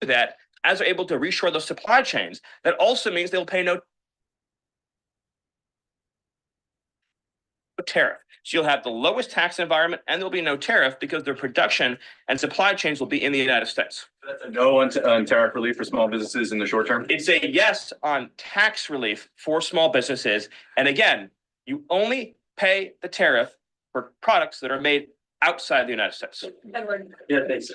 that, as they're able to reshore those supply chains, that also means they'll pay no tariff. So you'll have the lowest tax environment and there'll be no tariff because their production and supply chains will be in the United States. That's a no on tariff relief for small businesses in the short term? It's a yes on tax relief for small businesses. And again, you only pay the tariff for products that are made outside the United States. Edward. Yeah, thanks.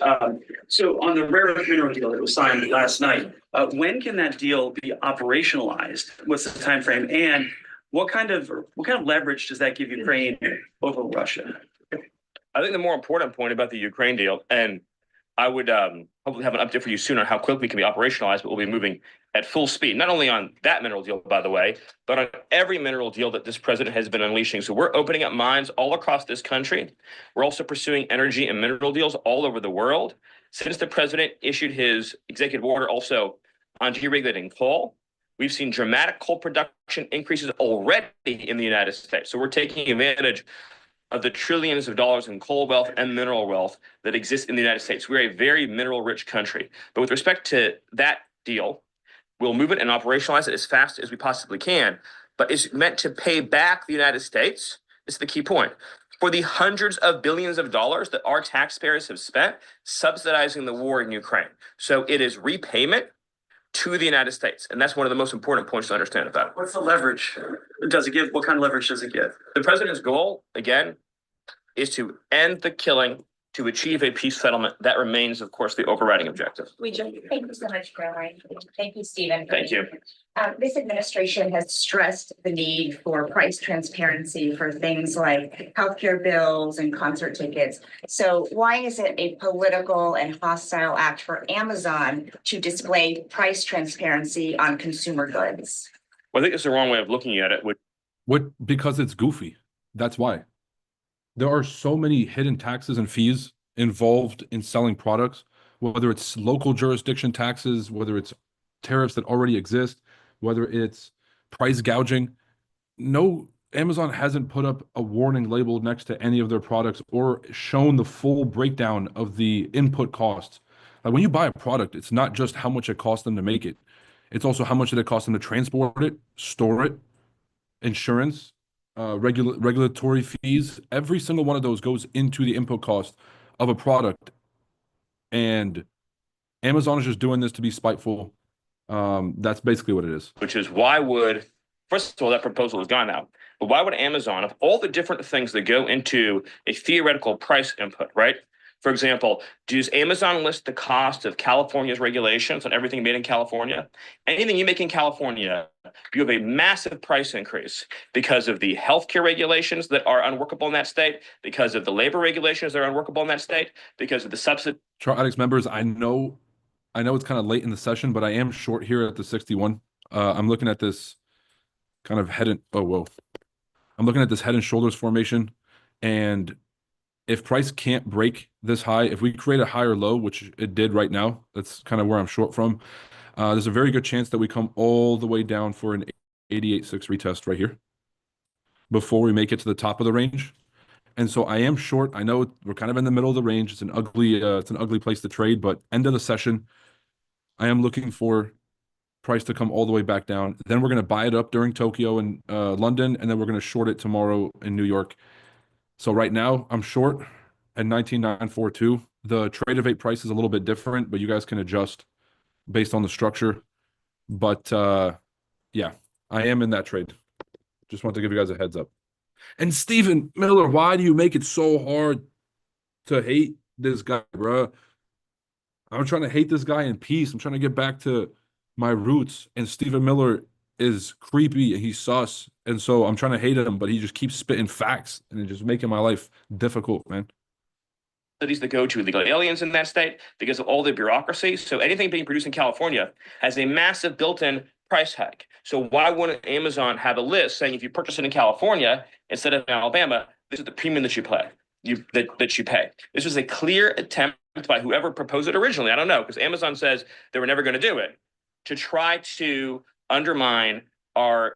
So on the rare earth mineral deal that was signed last night, when can that deal be operationalized? What's the time frame? And what kind of leverage does that give Ukraine over Russia? I think the more important point about the Ukraine deal, and I would hopefully have an update for you soon on how quickly it can be operationalized, but we'll be moving at full speed, not only on that mineral deal, by the way, but on every mineral deal that this president has been unleashing. So we're opening up mines all across this country. We're also pursuing energy and mineral deals all over the world. Since the president issued his executive order also on deregulating coal, we've seen dramatic coal production increases already in the United States. So we're taking advantage of the trillions of dollars in coal wealth and mineral wealth that exists in the United States. We're a very mineral-rich country. But with respect to that deal, we'll move it and operationalize it as fast as we possibly can. But it's meant to pay back the United States. This is the key point. For the hundreds of billions of dollars that our taxpayers have spent subsidizing the war in Ukraine. So it is repayment to the United States. And that's one of the most important points to understand about it. What's the leverage? Does it give? What kind of leverage does it give? The president's goal, again, is to end the killing, to achieve a peace settlement. That remains, of course, the overriding objective. Thank you so much, Caroline. Thank you, Stephen. Thank you. This administration has stressed the need for price transparency for things like healthcare bills and concert tickets. So why is it a political and hostile act for Amazon to display price transparency on consumer goods? Well, I think it's the wrong way of looking at it. Because it's goofy. That's why. There are so many hidden taxes and fees involved in selling products, whether it's local jurisdiction taxes, whether it's tariffs that already exist, whether it's price gouging. No, Amazon hasn't put up a warning label next to any of their products or shown the full breakdown of the input costs. Like when you buy a product, it's not just how much it costs them to make it. It's also how much did it cost them to transport it, store it, insurance, regulatory fees. Every single one of those goes into the input cost of a product. And Amazon is just doing this to be spiteful. That's basically what it is. Which is first of all, that proposal is gone now. But why would Amazon, of all the different things that go into a theoretical price input, right? For example, does Amazon list the cost of California's regulations on everything made in California? Anything you make in California, you have a massive price increase because of the healthcare regulations that are unworkable in that state, because of the labor regulations that are unworkable in that state, because of the subsidy. Alex members, I know it's kind of late in the session, but I am short here at the 61. I'm looking at this kind of I'm looking at this head and shoulders formation, and if price can't break this high, if we create a higher low, which it did right now, that's kind of where I'm short from. There's a very good chance that we come all the way down for an 88.6 retest right here before we make it to the top of the range. And so I am short. I know we're kind of in the middle of the range. It's an ugly place to trade, but end of the session, I am looking for price to come all the way back down. Then we're going to buy it up during Tokyo and London, and then we're going to short it tomorrow in New York. So right now I'm short at 19,942. The trade of 8 price is a little bit different, but you guys can adjust based on the structure. But yeah, I am in that trade. Just want to give you guys a heads up. And Stephen Miller, why do you make it so hard to hate this guy, bro? I'm trying to hate this guy in peace. I'm trying to get back to my roots. And Stephen Miller is creepy and he's sus. And so I'm trying to hate him, but he just keeps spitting facts and it's just making my life difficult, man. That go to illegal aliens in that state because of all the bureaucracy. So anything being produced in California has a massive built-in price hike. So why wouldn't Amazon have a list saying if you purchase it in California instead of in Alabama, this is the premium that you pay? That you pay. This was a clear attempt by whoever proposed it originally. I don't know, because Amazon says they were never going to do it, to try to undermine our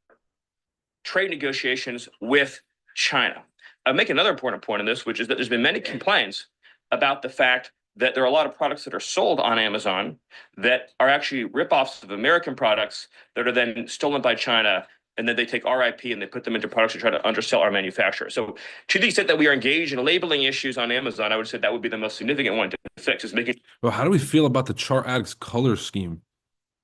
trade negotiations with China. I'll make another important point on this, which is that there's been many complaints about the fact that there are a lot of products that are sold on Amazon that are actually ripoffs of American products that are then stolen by China, and then they take our IP and they put them into products to try to undersell our manufacturer. So to the extent that we are engaged in labeling issues on Amazon, I would say that would be the most significant one to fix, is making. Well, how do we feel about the Chart Addicts color scheme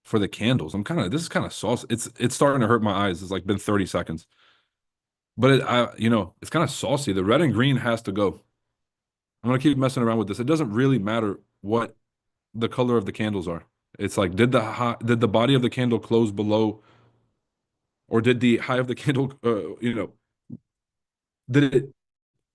for the candles? This is kind of saucy. It's starting to hurt my eyes. It's like been 30 seconds. But it's kind of saucy. The red and green has to go. I'm gonna keep messing around with this. It doesn't really matter what the color of the candles are. It's like, did the body of the candle close below, or did the high of the candle, did it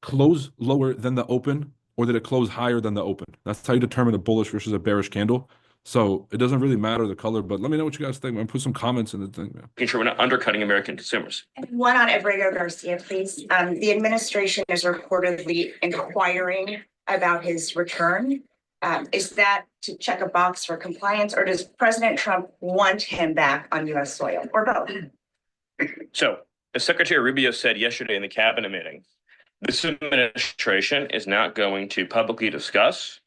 close lower than the open, or did it close higher than the open? That's how you determine a bullish versus a bearish candle. So it doesn't really matter the color, but let me know what you guys think. I'm gonna put some comments in the thing, man. Making sure we're not undercutting American consumers. One on Abrego Garcia, please. The administration is reportedly inquiring about his return. Is that to check a box for compliance, or does President Trump want him back on US soil, or both? So, as Secretary Rubio said yesterday in the cabinet meeting, this administration is not going to publicly discuss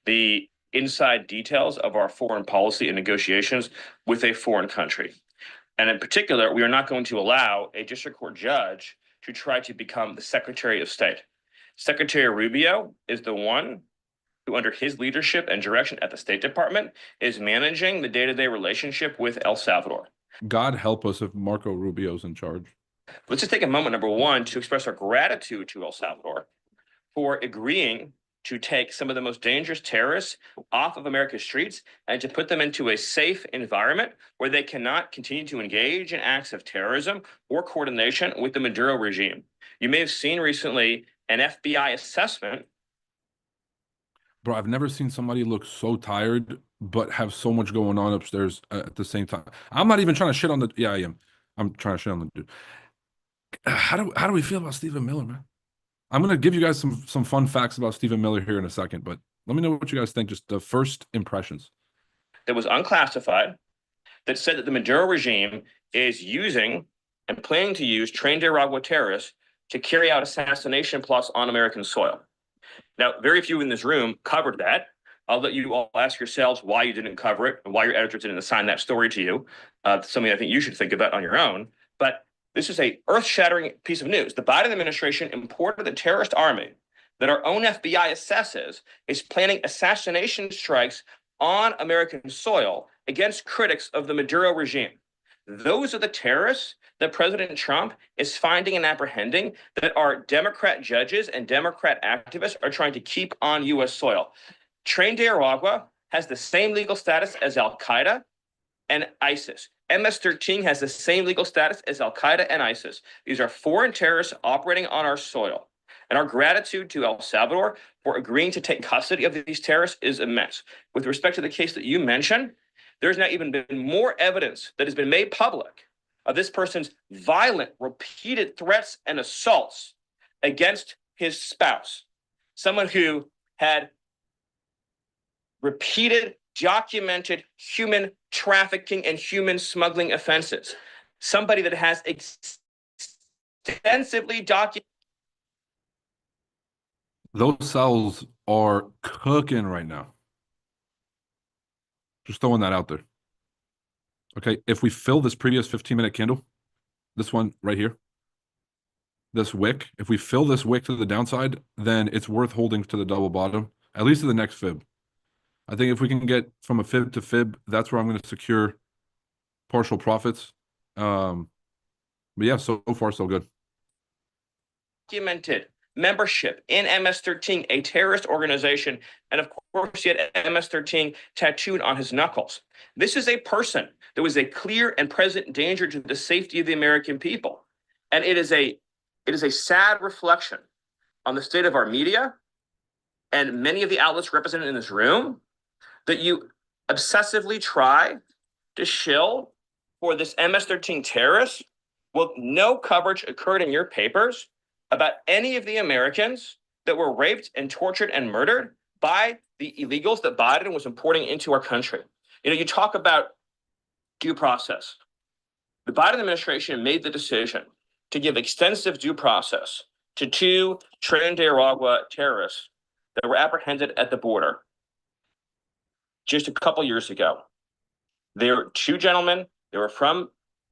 the inside details of our foreign policy and negotiations with a foreign country. And in particular, we are not going to allow a district court judge to try to become the Secretary of State. Secretary Rubio is the one who, under his leadership and direction at the State Department, is managing the day-to-day relationship with El Salvador. God help us if Marco Rubio's in charge. Let's just take a moment, number one, to express our gratitude to El Salvador for agreeing to take some of the most dangerous terrorists off of America's streets and to put them into a safe environment where they cannot continue to engage in acts of terrorism or coordination with the Maduro regime. You may have seen recently an FBI assessment. Bro, I've never seen somebody look so tired but have so much going on upstairs at the same time. I'm not even trying to shit on the. Yeah, I am. I'm trying to shit on the dude. How do we feel about Stephen Miller, man? I'm gonna give you guys some fun facts about Stephen Miller here in a second, but let me know what you guys think. Just the first impressions. That was unclassified, that said that the Maduro regime is using and planning to use trained Aragua terrorists to carry out assassination plots on American soil. Now, very few in this room covered that. I'll let you all ask yourselves why you didn't cover it and why your editors didn't assign that story to you. Something I think you should think about on your own. But this is a earth-shattering piece of news. The Biden administration imported the terrorist army that our own FBI assesses is planning assassination strikes on American soil against critics of the Maduro regime. Those are the terrorists that President Trump is finding and apprehending that our Democrat judges and Democrat activists are trying to keep on U.S. soil. Tren de Aragua has the same legal status as Al-Qaeda and ISIS. MS-13 has the same legal status as Al-Qaeda and ISIS. These are foreign terrorists operating on our soil. And our gratitude to El Salvador for agreeing to take custody of these terrorists is immense. With respect to the case that you mentioned, there's now even been more evidence that has been made public of this person's violent, repeated threats and assaults against his spouse, someone who had repeated, documented human trafficking and human smuggling offenses, somebody that has extensively documented. Those cells are cooking right now. Just throwing that out there. Okay, if we fill this previous 15-minute candle, this one right here, this wick, if we fill this wick to the downside, then it's worth holding to the double bottom, at least to the next fib. I think if we can get from a fib to fib, that's where I'm going to secure partial profits. But yeah, so far so good. Documented membership in MS-13, a terrorist organization, and of course he had MS-13 tattooed on his knuckles. This is a person that was a clear and present danger to the safety of the American people. And it is a sad reflection on the state of our media and many of the outlets represented in this room that you obsessively try to shill for this MS-13 terrorist with no coverage occurred in your papers about any of the Americans that were raped and tortured and murdered by the illegals that Biden was importing into our country. You know, you talk about due process. The Biden administration made the decision to give extensive due process to two Tren de Aragua terrorists that were apprehended at the border. just a couple years ago. They were two gentlemen. They were from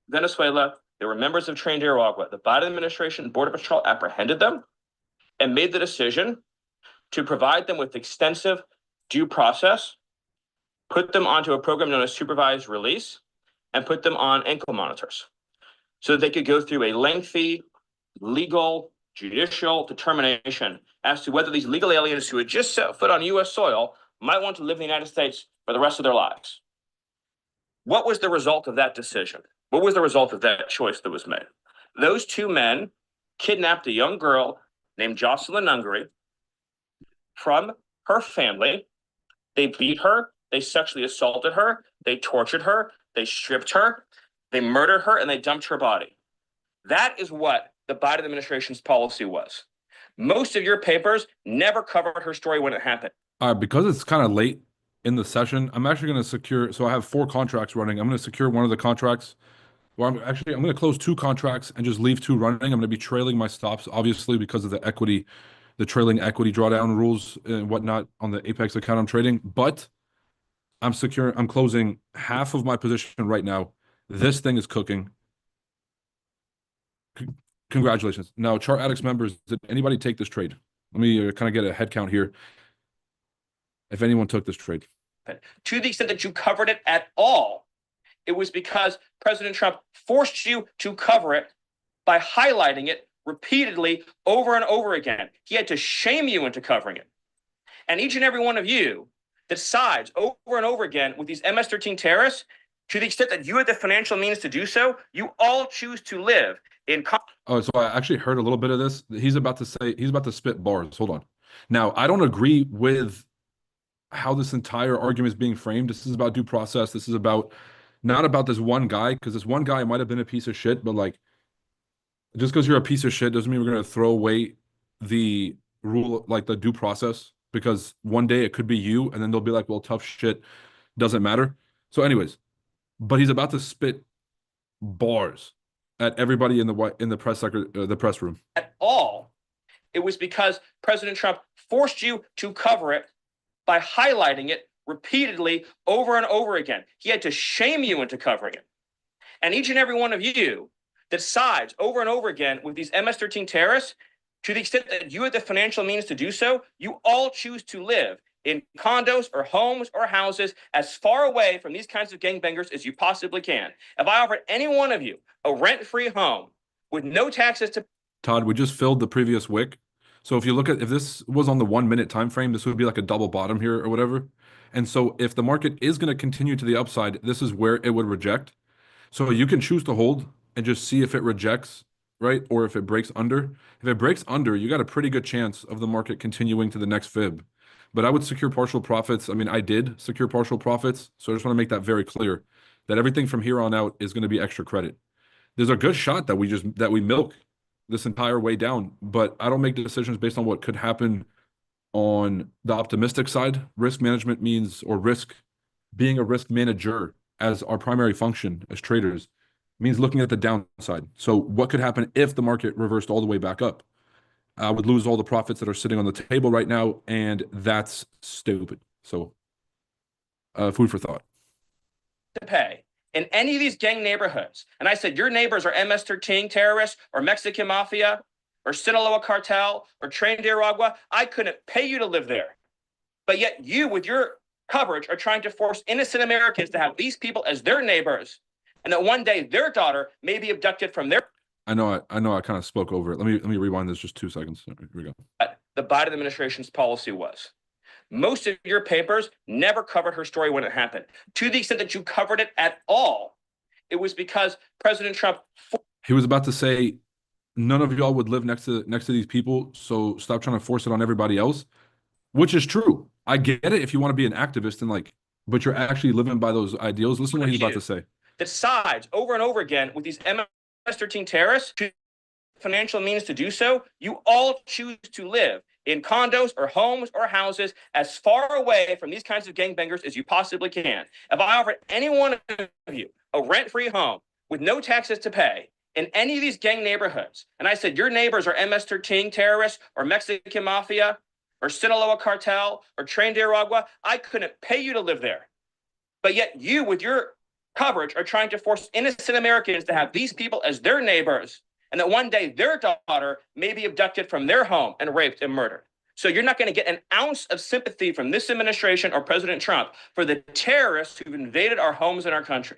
Venezuela. They were members of Tren de Aragua. The Biden administration and Border Patrol apprehended them and made the decision to provide them with extensive due process, put them onto a program known as supervised release, and put them on ankle monitors so that they could go through a lengthy legal judicial determination as to whether these legal aliens who had just set foot on U.S. soil might want to live in the United States for the rest of their lives. What was the result of that decision? What was the result of that choice that was made? Those two men kidnapped a young girl named Jocelyn Ungary from her family. They beat her, they sexually assaulted her, they tortured her, they stripped her, they murdered her, and they dumped her body. That is what the Biden administration's policy was. Most of your papers never covered her story when it happened. Because it's kind of late in the session, I'm actually going to secure. So I have 4 contracts running. I'm going to secure one of the contracts. Well, I'm going to close 2 contracts and just leave 2 running. I'm going to be trailing my stops, obviously, because of the equity, the trailing equity drawdown rules and whatnot on the Apex account I'm trading. But I'm secure. I'm closing half of my position right now. This thing is cooking. Congratulations. Now, Chart Addicts members, did anybody take this trade? Let me kind of get a head count here. If anyone took this trade. To the extent that you covered it at all, it was because President Trump forced you to cover it by highlighting it repeatedly over and over again. He had to shame you into covering it. And each and every one of you that sides over and over again with these MS-13 terrorists, to the extent that you had the financial means to do so, you all choose to live in. Oh, so I actually heard a little bit of this. He's about to spit bars. Hold on. Now, I don't agree with how this entire argument is being framed. This is about due process. This is about not about this one guy, because this one guy might have been a piece of shit, but like, just because you're a piece of shit doesn't mean we're going to throw away the rule, like the due process, because one day it could be you, and then they'll be like, well, tough shit doesn't matter. So anyways, but he's about to spit bars at everybody in the press room. At all, it was because President Trump forced you to cover it by highlighting it repeatedly over and over again. He had to shame you into covering it. And each and every one of you that sides over and over again with these MS-13 terrorists, to the extent that you had the financial means to do so, you all choose to live in condos or homes or houses as far away from these kinds of gangbangers as you possibly can. If I offered any one of you a rent-free home with no taxes to... Todd, we just filled the previous wick. So if you look at, if this was on the 1 minute time frame, this would be like a double bottom here or whatever. And so if the market is going to continue to the upside, this is where it would reject. So you can choose to hold and just see if it rejects, right? Or if it breaks under. If it breaks under, you got a pretty good chance of the market continuing to the next fib. But I would secure partial profits. I mean, I did secure partial profits. So I just want to make that very clear that everything from here on out is going to be extra credit. There's a good shot that we milk this entire way down, but I don't make decisions based on what could happen on the optimistic side. Risk management means, or being a risk manager as our primary function as traders means looking at the downside. So what could happen if the market reversed all the way back up? I would lose all the profits that are sitting on the table right now, and that's stupid. So food for thought. To pay in any of these gang neighborhoods. And I said, your neighbors are MS-13 terrorists or Mexican mafia or Sinaloa cartel or Tren de Aragua. I couldn't pay you to live there. But yet you, with your coverage, are trying to force innocent Americans to have these people as their neighbors, and that one day their daughter may be abducted from their... I know I kind of spoke over it. Let me rewind this just 2 seconds. Here we go. The Biden administration's policy was. Most of your papers never covered her story when it happened. To the extent that you covered it at all, it was because President Trump... He was about to say, none of y'all would live next to these people, so stop trying to force it on everybody else, which is true. I get it if you want to be an activist and like, but you're actually living by those ideals. Listen to what he's about to say. That sides over and over again with these MS-13 terrorists, to financial means to do so, you all choose to live in condos or homes or houses as far away from these kinds of gangbangers as you possibly can. If I offered any one of you a rent-free home with no taxes to pay in any of these gang neighborhoods, and I said, your neighbors are MS-13 terrorists or Mexican mafia or Sinaloa cartel or Tren de Aragua, I couldn't pay you to live there. But yet you, with your coverage, are trying to force innocent Americans to have these people as their neighbors, and that one day their daughter may be abducted from their home and raped and murdered. So you're not going to get an ounce of sympathy from this administration or President Trump for the terrorists who've invaded our homes and our country.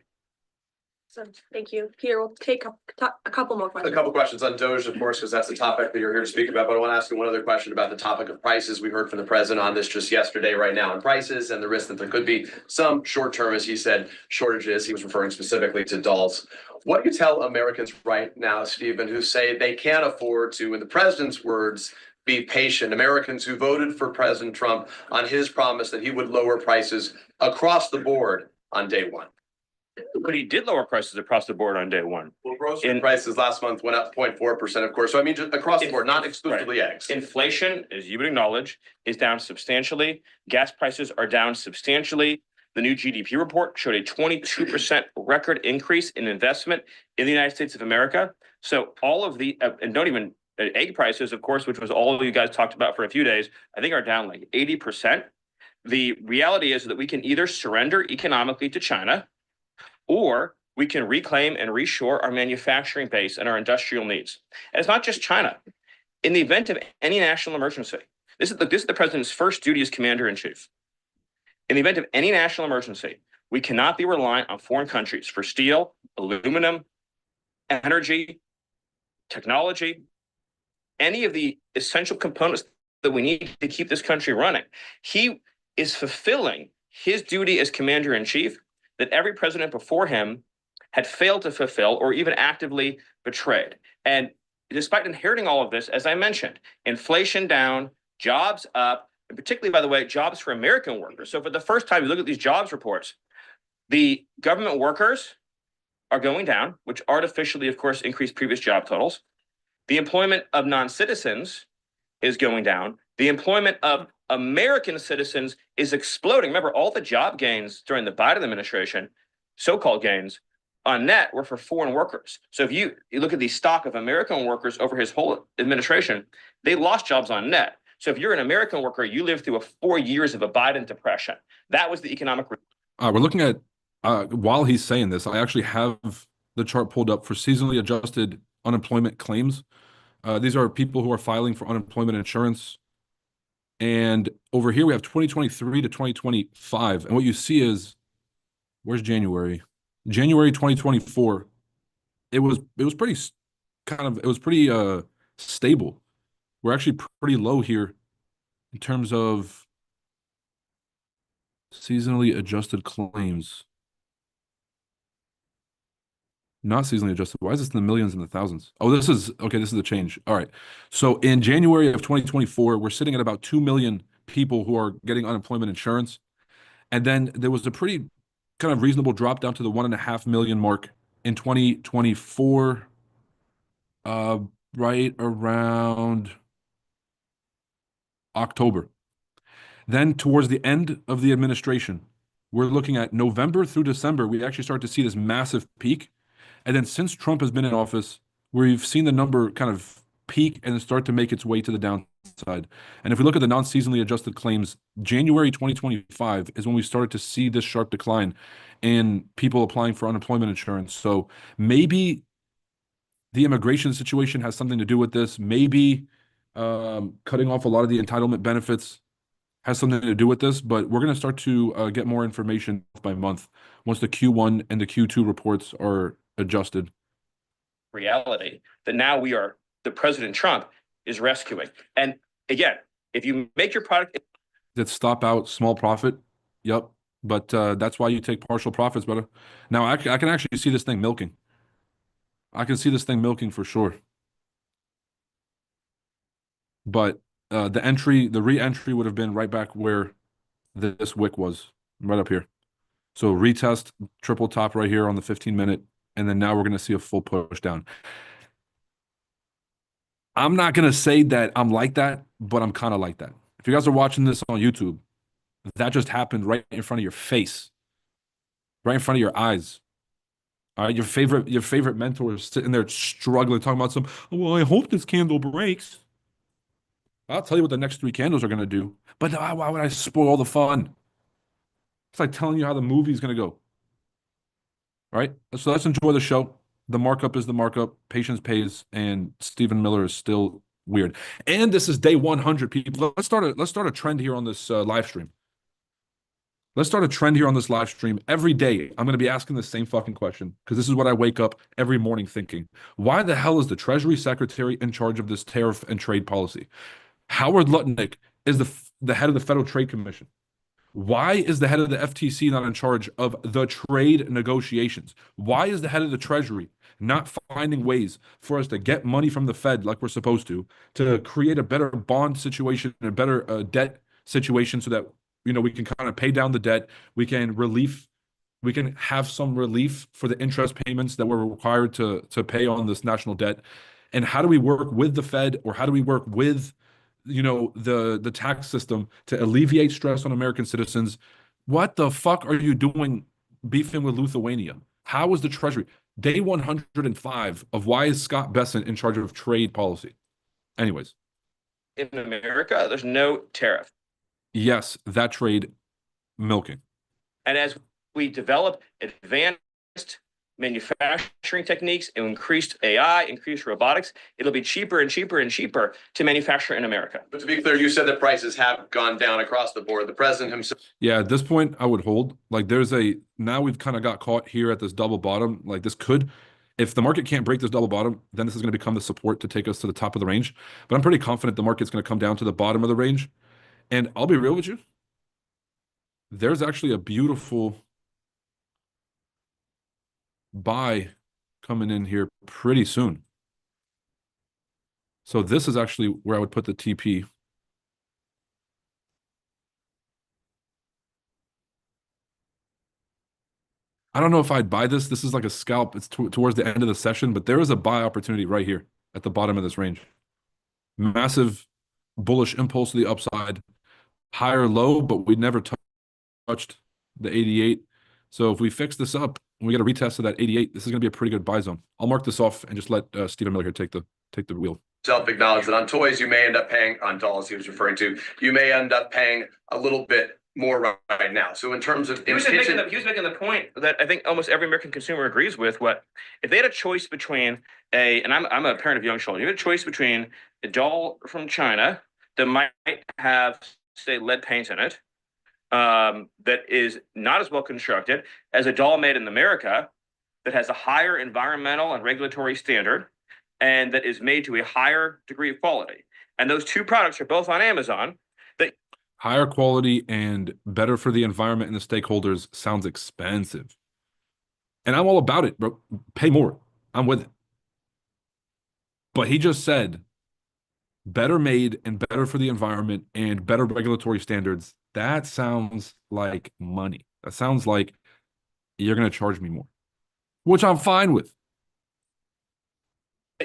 So thank you. Peter, we'll take a couple more A questions. couple questions on Doge, of course, because that's the topic that you're here to speak about. But I want to ask you one other question about the topic of prices. We heard from the president on this just yesterday, right now, on prices and the risk that there could be some short-term, as he said, shortages. He was referring specifically to dolls. What do you tell Americans right now, Stephen, who say they can't afford to, in the president's words, be patient? Americans who voted for President Trump on his promise that he would lower prices across the board on day one. But he did lower prices across the board on day one. Well, grocery prices last month went up 0.4%, of course. So I mean, just across the board, not exclusively eggs. Inflation, as you would acknowledge, is down substantially. Gas prices are down substantially. The new GDP report showed a 22% record increase in investment in the United States of America. So all of the, and don't even, egg prices, of course, which was all of you guys talked about for a few days, I think are down like 80%. The reality is that we can either surrender economically to China, or we can reclaim and reshore our manufacturing base and our industrial needs. And it's not just China. In the event of any national emergency, this is the president's first duty as commander-in-chief. In the event of any national emergency, we cannot be reliant on foreign countries for steel, aluminum, energy, technology, any of the essential components that we need to keep this country running. He is fulfilling his duty as commander-in-chief that every president before him had failed to fulfill or even actively betrayed. And despite inheriting all of this, as I mentioned, inflation down, jobs up, and particularly, by the way, jobs for American workers. So for the first time, you look at these jobs reports, the government workers are going down, which artificially, of course, increased previous job totals. The employment of non-citizens is going down. The employment of American citizens is exploding. Remember, all the job gains during the Biden administration, so-called gains, on net were for foreign workers. So if you look at the stock of American workers over his whole administration, they lost jobs on net. So if you're an American worker, you lived through 4 years of a Biden depression. That was the economic. We're looking at, while he's saying this, I actually have the chart pulled up for seasonally adjusted unemployment claims. These are people who are filing for unemployment insurance. And over here, we have 2023 to 2025. And what you see is, where's January? January 2024, it was pretty stable. We're actually pretty low here in terms of seasonally adjusted claims. Not seasonally adjusted. Why is this in the millions and the thousands? Oh, this is a change. All right. So in January of 2024, we're sitting at about 2 million people who are getting unemployment insurance. And then there was a pretty kind of reasonable drop down to the 1.5 million mark in 2024, right around October. Then towards the end of the administration, we're looking at November through December, we actually start to see this massive peak. And then since Trump has been in office, we've seen the number kind of peak and start to make its way to the downside. And if we look at the non-seasonally adjusted claims, January 2025 is when we started to see this sharp decline in people applying for unemployment insurance. So maybe the immigration situation has something to do with this. Maybe cutting off a lot of the entitlement benefits has something to do with this, but we're going to start to get more information by month once the Q1 and the Q2 reports are adjusted. Reality that now the President Trump is rescuing. And again, if you make your product that stop out small profit, yep. But that's why you take partial profits, brother. Now I can actually see this thing milking. I can see this thing milking for sure. But the re-entry would have been right back where this wick was, right up here. So retest, triple top right here on the 15-minute, and then now we're going to see a full push down. I'm not going to say that I'm like that, but I'm kind of like that. If you guys are watching this on YouTube, that just happened right in front of your face, right in front of your eyes. All right, your favorite mentor is sitting there struggling, talking about well, I hope this candle breaks. I'll tell you what the next 3 candles are going to do. But why would I spoil the fun? It's like telling you how the movie's going to go. Right? So let's enjoy the show. The markup is the markup. Patience pays, and Stephen Miller is still weird. And this is day 100, people. Let's start a trend here on this live stream. Let's start a trend here on this live stream. Every day, I'm going to be asking the same fucking question because this is what I wake up every morning thinking. Why the hell is the Treasury Secretary in charge of this tariff and trade policy? Howard Lutnick is the head of the Federal Trade Commission. Why is the head of the FTC not in charge of the trade negotiations? Why is the head of the Treasury not finding ways for us to get money from the Fed like we're supposed to create a better bond situation and a better debt situation so that we can kind of pay down the debt, we can have some relief for the interest payments that we're required to pay on this national debt? And how do we work with the Fed, or how do we work with the tax system to alleviate stress on American citizens? What the fuck are you doing beefing with Lithuania? How is the Treasury? Day 105 of why is Scott Bessent in charge of trade policy? Anyways. In America, there's no tariff. Yes, that trade milking. And as we develop advanced manufacturing techniques, increased AI, increased robotics, it'll be cheaper and cheaper and cheaper to manufacture in America. But to be clear, you said that prices have gone down across the board. The president himself. Yeah, at this point, I would hold. Like, now we've kind of got caught here at this double bottom. Like, if the market can't break this double bottom, then this is going to become the support to take us to the top of the range. But I'm pretty confident the market's going to come down to the bottom of the range. And I'll be real with you. There's actually a beautiful buy coming in here pretty soon. So this is actually where I would put the TP. I don't know if I'd buy this. This is like a scalp. It's towards the end of the session, but there is a buy opportunity right here at the bottom of this range. Massive bullish impulse to the upside. Higher low, but we never touched the 88. So if we fix this up and we get a retest of that 88, this is going to be a pretty good buy zone. I'll mark this off and just let Stephen Miller here take the wheel. Self-acknowledged that on toys, you may end up paying, on dolls he was referring to, you may end up paying a little bit more right now. So in terms of He was making the point that I think almost every American consumer agrees with. If they had a choice between and I'm a parent of young children, you had a choice between a doll from China that might have, say, lead paint in it, that is not as well constructed as a doll made in America that has a higher environmental and regulatory standard and that is made to a higher degree of quality. And those two products are both on Amazon. Higher quality and better for the environment and the stakeholders sounds expensive. And I'm all about it, bro. Pay more. I'm with it. But he just said better made and better for the environment and better regulatory standards. That sounds like money. That sounds like you're going to charge me more, which I'm fine with.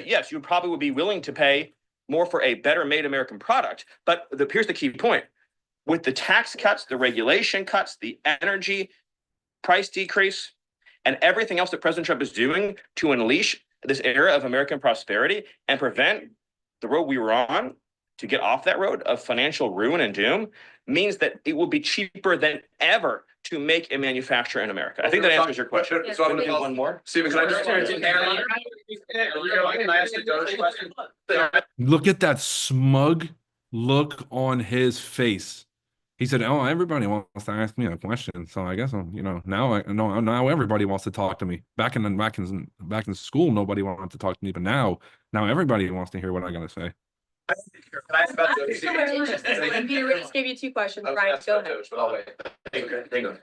Yes, you probably would be willing to pay more for a better made American product. But here's the key point. With the tax cuts, the regulation cuts, the energy price decrease, and everything else that President Trump is doing to unleash this era of American prosperity and prevent the road we were on to get off that road of financial ruin and doom, means that it will be cheaper than ever to make a manufacturer in America. I think that answers your question. So I'm going to do one more. Stephen, can I just? Can I ask the donor question? Look at that smug look on his face. He said, "Oh, everybody wants to ask me a question, so I guess now everybody wants to talk to me. Back in school, nobody wanted to talk to me, but now everybody wants to hear what I gotta say." Can I ask about those? Peter, we just gave you two questions. Brian, go ahead. But I'll wait. Hang on.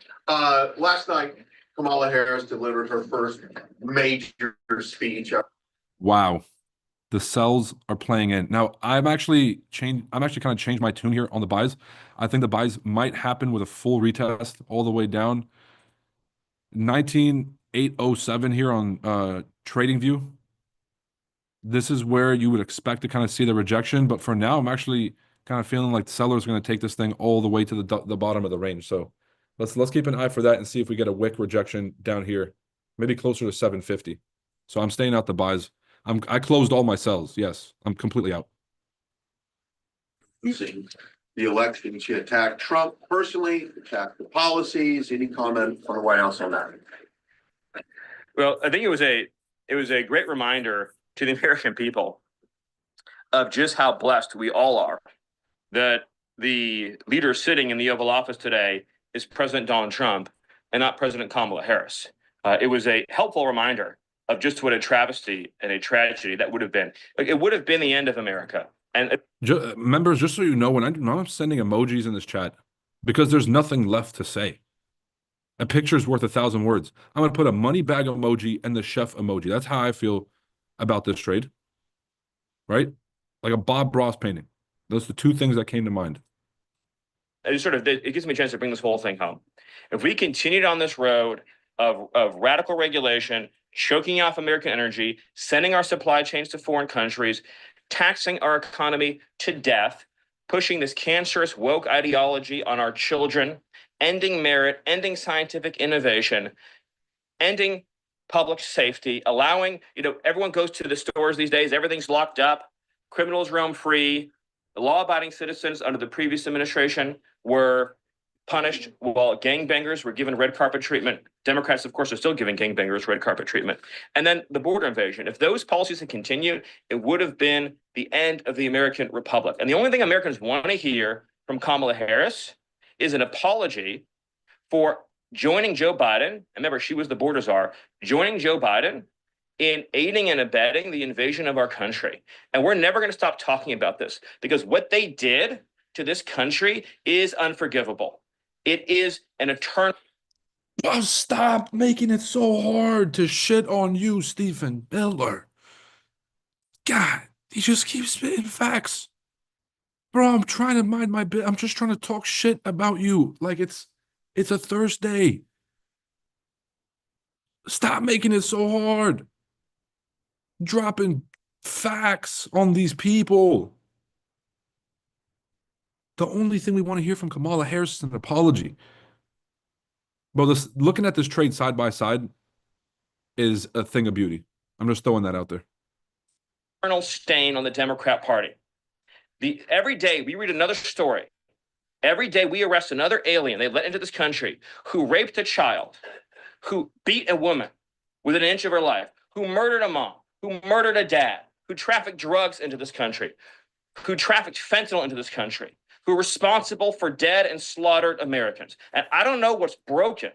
Last night, Kamala Harris delivered her first major speech. Wow. The sells are playing in. Now, I'm actually kind of changed my tune here on the buys. I think the buys might happen with a full retest all the way down. 19,807 here on Trading View. This is where you would expect to kind of see the rejection, but for now, I'm actually kind of feeling like the seller is going to take this thing all the way to the bottom of the range. So let's keep an eye for that and see if we get a wick rejection down here, maybe closer to 750. So I'm staying out the buys. I closed all my sells. Yes, I'm completely out. losing the election. She attacked Trump personally, attacked the policies. Any comment from the White House on that? Well, I think it was a great reminder to the American people of just how blessed we all are that the leader sitting in the Oval Office today is President Donald Trump and not President Kamala Harris. It was a helpful reminder of just what a travesty and a tragedy that would have been. Like, it would have been the end of America. And Members, just so you know, when I'm sending emojis in this chat, because there's nothing left to say. A picture's worth 1,000 words. I'm going to put a money bag emoji and the chef emoji. That's how I feel about this trade. Right? Like a Bob Ross painting. Those are the two things that came to mind. it gives me a chance to bring this whole thing home. If we continued on this road of radical regulation, choking off American energy, sending our supply chains to foreign countries, taxing our economy to death, pushing this cancerous woke ideology on our children, ending merit, ending scientific innovation, ending public safety, allowing, everyone goes to the stores these days, everything's locked up, criminals roam free, the law-abiding citizens under the previous administration were punished while gangbangers were given red carpet treatment. Democrats, of course, are still giving gangbangers red carpet treatment. And then the border invasion. If those policies had continued, it would have been the end of the American Republic. And the only thing Americans want to hear from Kamala Harris is an apology for joining Joe Biden. And remember, she was the border czar, joining Joe Biden in aiding and abetting the invasion of our country. And we're never going to stop talking about this because what they did to this country is unforgivable. It is an eternal. Oh, stop making it so hard to shit on you, Stephen Miller. God, he just keeps spitting facts. Bro, I'm trying to mind my bit. I'm just trying to talk shit about you. Like it's a Thursday. Stop making it so hard. Dropping facts on these people. The only thing we want to hear from Kamala Harris is an apology. Bro, looking at this trade side by side is a thing of beauty. I'm just throwing that out there. Eternal stain on the Democrat Party. Every day we read another story. Every day we arrest another alien they let into this country who raped a child, who beat a woman within an inch of her life, who murdered a mom, who murdered a dad, who trafficked drugs into this country, who trafficked fentanyl into this country, who are responsible for dead and slaughtered Americans. And I don't know what's broken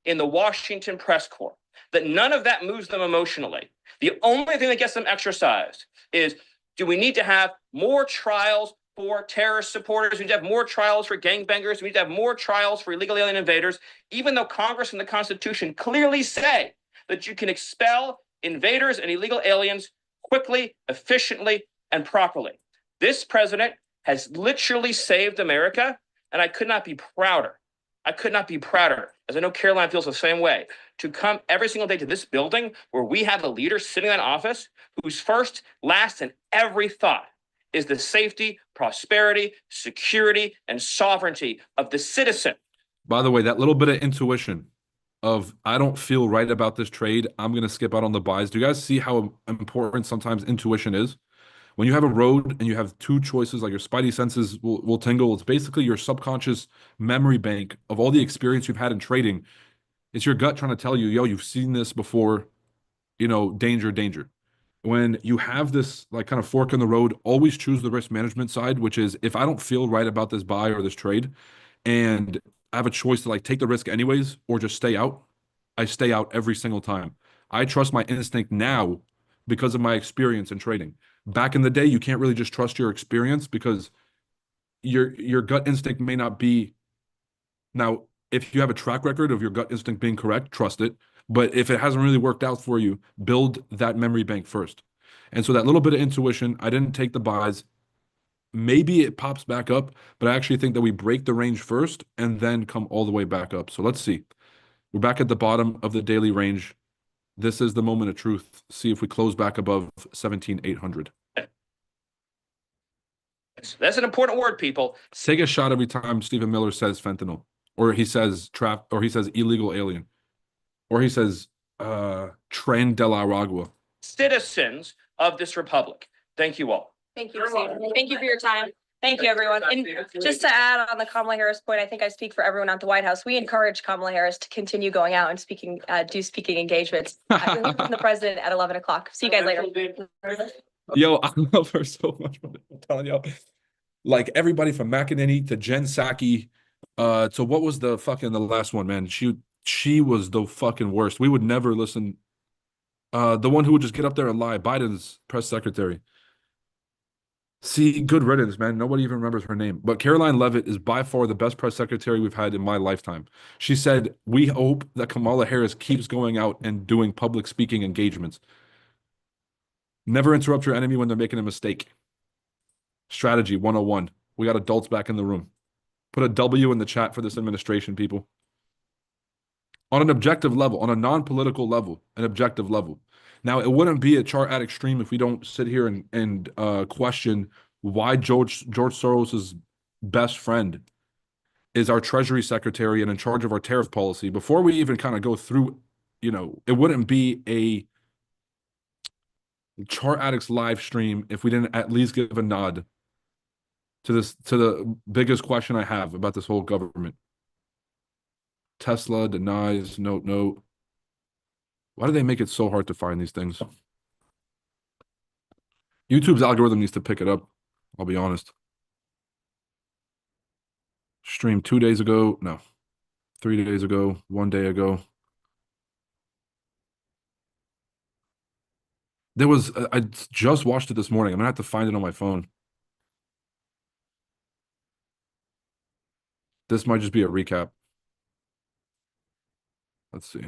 in the Washington press corps, that none of that moves them emotionally. The only thing that gets them exercised is, do we need to have more trials for terrorist supporters? We need to have more trials for gangbangers. We need to have more trials for illegal alien invaders, even though Congress and the Constitution clearly say that you can expel invaders and illegal aliens quickly, efficiently, and properly. This president has literally saved America, and I could not be prouder. I could not be prouder, as I know Caroline feels the same way, to come every single day to this building where we have a leader sitting in office whose first, last, and every thought is the safety, prosperity, security, and sovereignty of the citizen. By the way, that little bit of intuition of I don't feel right about this trade, I'm going to skip out on the buys. Do you guys see how important sometimes intuition is? When you have a road and you have two choices, like your spidey senses will tingle. It's basically your subconscious memory bank of all the experience you've had in trading. It's your gut trying to tell you, yo, you've seen this before, danger, danger. When you have this like kind of fork in the road, always choose the risk management side, which is if I don't feel right about this buy or this trade and I have a choice to like take the risk anyways or just stay out, I stay out every single time. I trust my instinct now because of my experience in trading. Back in the day, you can't really just trust your experience because your gut instinct may not be. Now, if you have a track record of your gut instinct being correct, trust it. But if it hasn't really worked out for you, build that memory bank first. And so that little bit of intuition, I didn't take the buys. Maybe it pops back up, but I actually think that we break the range first and then come all the way back up. So let's see. We're back at the bottom of the daily range. This is the moment of truth. See if we close back above 17,800. That's an important word, people. Take a shot every time Stephen Miller says fentanyl, or he says or he says illegal alien, or he says Tren de la Aragua. Citizens of this republic. Thank you all. Thank you, Steve. Thank you for your time. Thank you, everyone. And just to add on the Kamala Harris point, I think I speak for everyone at the White House. We encourage Kamala Harris to continue going out and speaking, do speaking engagements. You'll hear from the president at 11 o'clock. See you guys later. Yo, I love her so much. I'm telling you, like everybody from McEnany to Jen Psaki, to what was the last one, man? She was the fucking worst. We would never listen. The one who would just get up there and lie, Biden's press secretary. See, good riddance, man. Nobody even remembers her name. But Caroline Leavitt is by far the best press secretary we've had in my lifetime. She said, "We hope that Kamala Harris keeps going out and doing public speaking engagements. Never interrupt your enemy when they're making a mistake. Strategy 101. We got adults back in the room. Put a W in the chat for this administration, people. On an objective level, on a non-political level, an objective level. Now, it wouldn't be a chart at extreme if we don't sit here and question why George Soros's best friend is our Treasury Secretary and in charge of our tariff policy. Before we even kind of go through, it wouldn't be a Chart Addicts live stream if we didn't at least give a nod to the biggest question I have about this whole government. Tesla denies, note. Why do they make it so hard to find these things? YouTube's algorithm needs to pick it up, I'll be honest. Streamed 2 days ago. No. 3 days ago. 1 day ago. I just watched it this morning. I'm gonna have to find it on my phone. This might just be a recap. Let's see.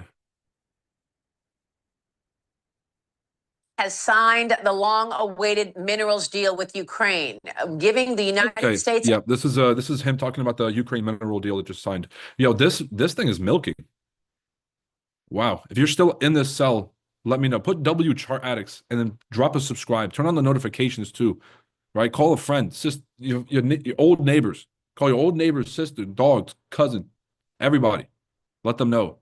Has signed the long-awaited minerals deal with Ukraine, giving the United States. Yeah, this is him talking about the Ukraine mineral deal that just signed. Yo, this thing is milking. Wow. If you're still in this cell, let me know. Put W Chart Addicts and then drop a subscribe. Turn on the notifications too, right? Call a friend, sister, your old neighbors. Call your old neighbors, sister, dogs, cousin, everybody. Let them know.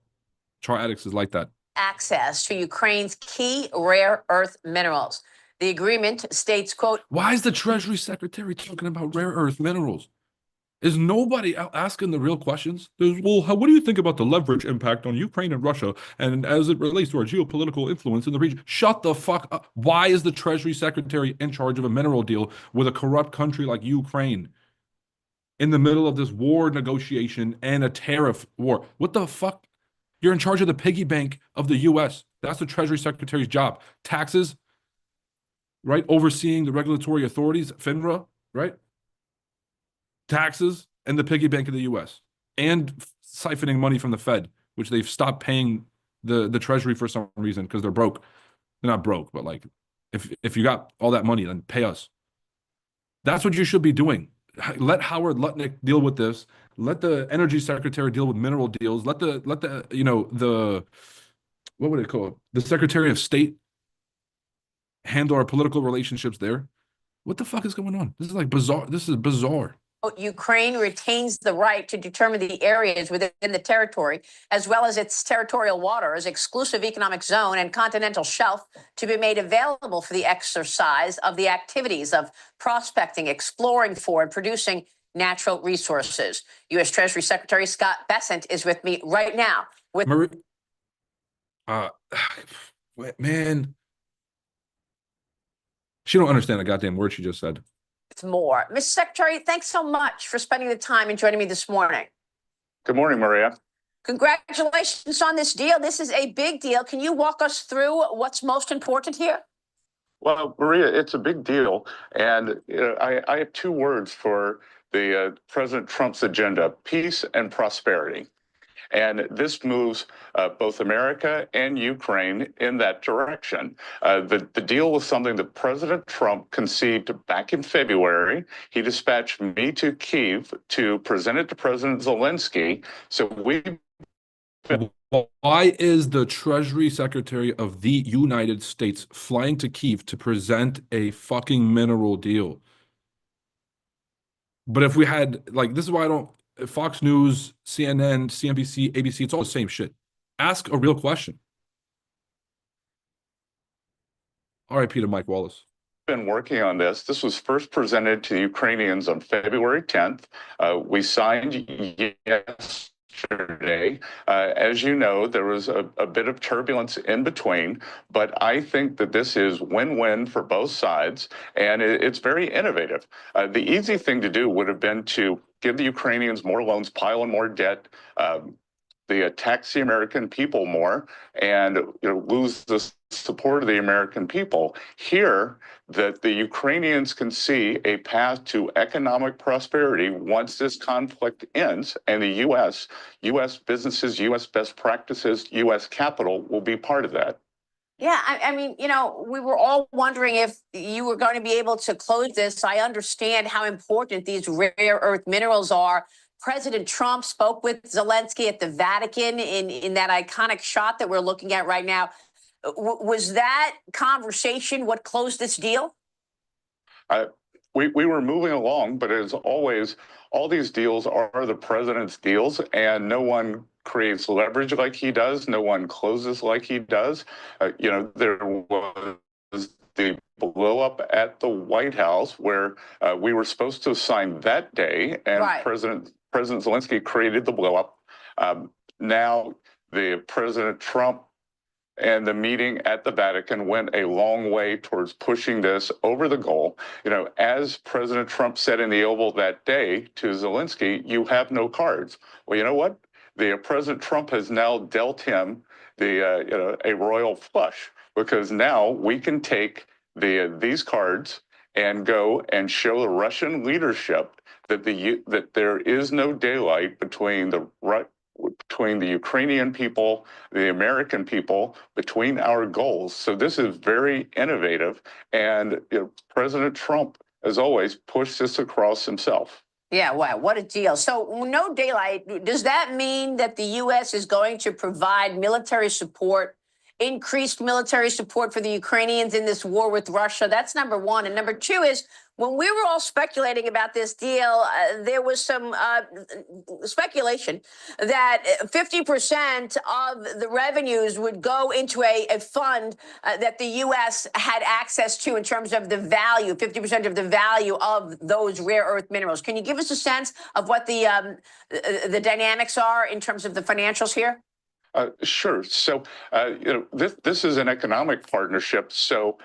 Chart Addicts is like that. Access to Ukraine's key rare earth minerals. The agreement states, quote, why is the Treasury Secretary talking about rare earth minerals? Is nobody out asking the real questions? What do you think about the leverage impact on Ukraine and Russia and as it relates to our geopolitical influence in the region? Shut the fuck up. Why is the Treasury Secretary in charge of a mineral deal with a corrupt country like Ukraine in the middle of this war negotiation and a tariff war? What the fuck? You're in charge of the piggy bank of the U.S. That's the Treasury Secretary's job. Taxes, right? Overseeing the regulatory authorities, FINRA, right? Taxes and the piggy bank of the U.S. and siphoning money from the Fed, which they've stopped paying the Treasury for some reason because they're broke. They're not broke, but like if you got all that money, then pay us. That's what you should be doing. Let Howard Lutnick deal with this. Let the energy secretary deal with mineral deals. Let the what would it call? The Secretary of State handle our political relationships there. What the fuck is going on? This is like bizarre. This is bizarre. Ukraine retains the right to determine the areas within the territory, as well as its territorial waters, exclusive economic zone, and continental shelf to be made available for the exercise of the activities of prospecting, exploring for, and producing natural resources. U.S. Treasury Secretary Scott Bessent is with me right now. Man, she don't understand a goddamn word she just said. More. Mr. Secretary, thanks so much for spending the time and joining me this morning. Good morning, Maria. Congratulations on this deal. This is a big deal. Can you walk us through what's most important here? Well, Maria, it's a big deal. And I have two words for the President Trump's agenda: peace and prosperity. And this moves both America and Ukraine in that direction. The deal was something that President Trump conceived back in February. He dispatched me to Kyiv to present it to President Zelensky. So why is the Treasury Secretary of the United States flying to Kyiv to present a fucking mineral deal? But if we had, like, this is why I don't, Fox News, CNN, CNBC, ABC, it's all the same shit. Ask a real question. RIP to Mike Wallace. been working on this. This was first presented to the Ukrainians on February 10th. We signed yesterday. As you know, there was a bit of turbulence in between, but I think that this is win-win for both sides, and it's very innovative. The easy thing to do would have been to give the Ukrainians more loans, pile on more debt, tax the American people more, and lose the support of the American people. Here, that the Ukrainians can see a path to economic prosperity once this conflict ends, and the U.S. businesses, U.S. best practices, U.S. capital will be part of that. Yeah, I mean, we were all wondering if you were going to be able to close this. I understand how important these rare earth minerals are. President Trump spoke with Zelensky at the Vatican in that iconic shot that we're looking at right now. Was that conversation what closed this deal? We were moving along, but as always, all these deals are the president's deals, and no one creates leverage like he does. No one closes like he does. There was the blow up at the White House where we were supposed to sign that day, and Right. President Zelensky created the blow up. Now, the President Trump and the meeting at the Vatican went a long way towards pushing this over the goal. As President Trump said in the Oval that day to Zelensky, you have no cards. Well, you know what? The President Trump has now dealt him a royal flush, because now we can take these cards and go and show the Russian leadership that that there is no daylight between the Ukrainian people, the American people, between our goals. So this is very innovative, and President Trump, as always, pushed this across himself. Yeah, wow, what a deal. So no daylight. Does that mean that the U.S. is going to provide military support, increased military support for the Ukrainians in this war with Russia? That's number one. And number two is, when we were all speculating about this deal, there was some speculation that 50% of the revenues would go into a fund that the U.S. had access to in terms of the value, 50% of the value of those rare earth minerals. Can you give us a sense of what the dynamics are in terms of the financials here? Sure. So, this is an economic partnership. So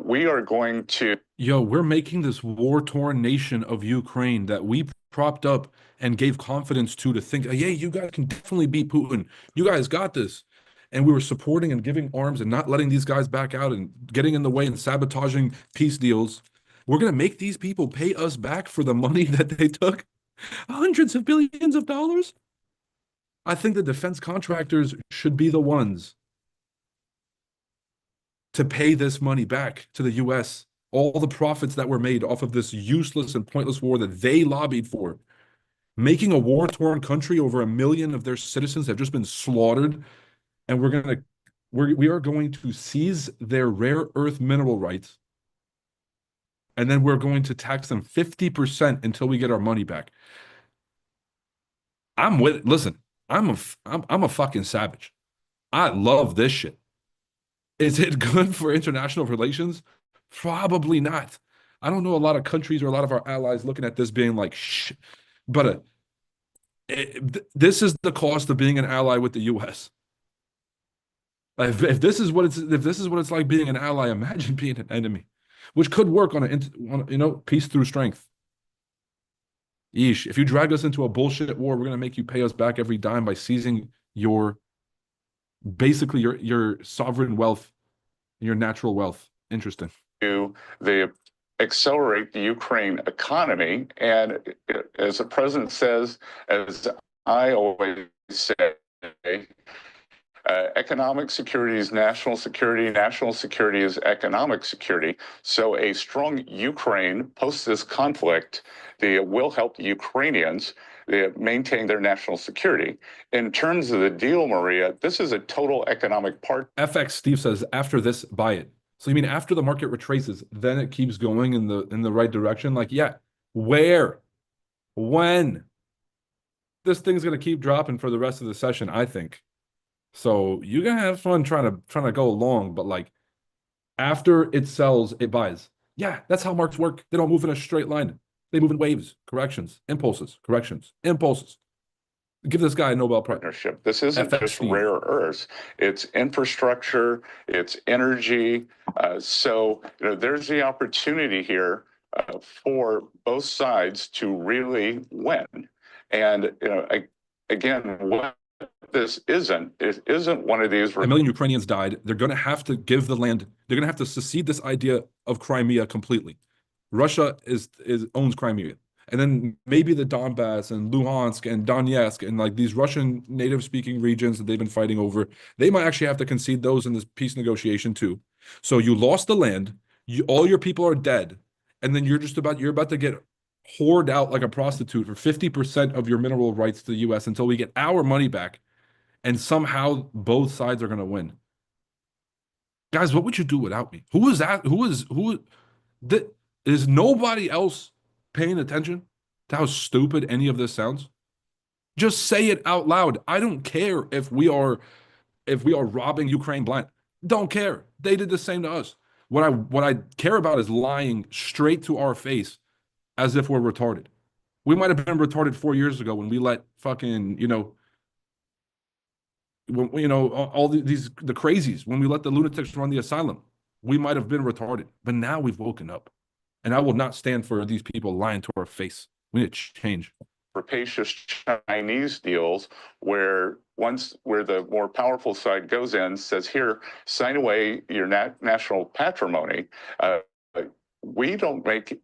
we are going to. We're making this war-torn nation of Ukraine that we propped up and gave confidence to think, yeah, you guys can definitely beat Putin. You guys got this. And we were supporting and giving arms and not letting these guys back out and getting in the way and sabotaging peace deals. We're going to make these people pay us back for the money that they took. Hundreds of billions of dollars. I think the defense contractors should be the ones to pay this money back to the U.S. All the profits that were made off of this useless and pointless war that they lobbied for. Making a war-torn country, over 1 million of their citizens have just been slaughtered, and we are going to seize their rare earth mineral rights, and then we're going to tax them 50% until we get our money back. Listen, I'm a fucking savage. I love this shit. Is it good for international relations? Probably not. I don't know a lot of countries or a lot of our allies looking at this being like, shh. But this is the cost of being an ally with the U.S. If this is what it's like being an ally, imagine being an enemy, which could work on peace through strength. Yeesh, if you drag us into a bullshit war, we're going to make you pay us back every dime by seizing your sovereign wealth, your natural wealth. Interesting. They accelerate the Ukraine economy. And as the president says, as I always say, economic security is national security. National security is economic security. So a strong Ukraine post this conflict will help the Ukrainians maintain their national security. In terms of the deal, Maria, this is a total economic part. FX Steve says, after this, buy it. So you mean after the market retraces, then it keeps going in the right direction? Like, yeah, where? When? This thing's gonna keep dropping for the rest of the session, I think. So you're gonna have fun trying to go along, but like after it sells, it buys. Yeah, that's how markets work. They don't move in a straight line. They move in waves, corrections, impulses, corrections, impulses. Give this guy a Nobel Prize. Partnership. This isn't just FXD. rare earths. It's infrastructure, it's energy. So there's the opportunity here for both sides to really win. And again, what this isn't, it isn't one of these. A million Ukrainians died. They're going to have to give the land. They're going to have to secede this idea of Crimea completely. Russia owns Crimea. And then maybe the Donbass and Luhansk and Donetsk and like these Russian native speaking regions that they've been fighting over, they might actually have to concede those in this peace negotiation too. So you lost the land, all your people are dead, and then you're about to get whored out like a prostitute for 50% of your mineral rights to the US until we get our money back. And somehow both sides are going to win. Guys, what would you do without me? Who is that? Is nobody else paying attention to how stupid any of this sounds? Just say it out loud. I don't care if we are robbing Ukraine blind. Don't care. They did the same to us. What I care about is lying straight to our face as if we're retarded. We might have been retarded 4 years ago when we let fucking, all the crazies, when we let the lunatics run the asylum. We might have been retarded, but now we've woken up. And I will not stand for these people lying to our face. We need to change. Rapacious Chinese deals where the more powerful side goes in, says, here, sign away your national patrimony. The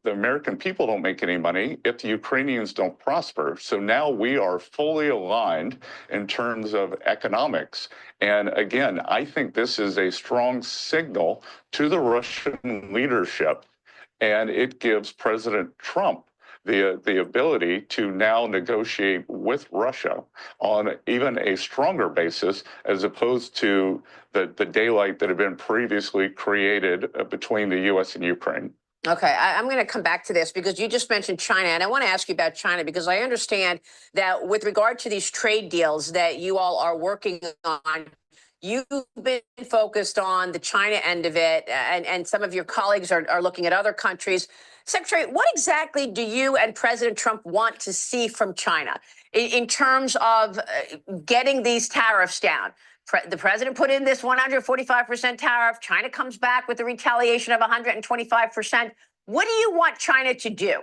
American people don't make any money if the Ukrainians don't prosper. So now we are fully aligned in terms of economics. And again, I think this is a strong signal to the Russian leadership, and it gives President Trump the ability to now negotiate with Russia on even a stronger basis, as opposed to the daylight that had been previously created between the U.S. and Ukraine. Okay, I'm going to come back to this because you just mentioned China, and I want to ask you about China because I understand that with regard to these trade deals that you all are working on, you've been focused on the China end of it, and some of your colleagues are looking at other countries. Secretary, what exactly do you and President Trump want to see from China in terms of getting these tariffs down? The president put in this 145% tariff. China comes back with a retaliation of 125%. What do you want China to do?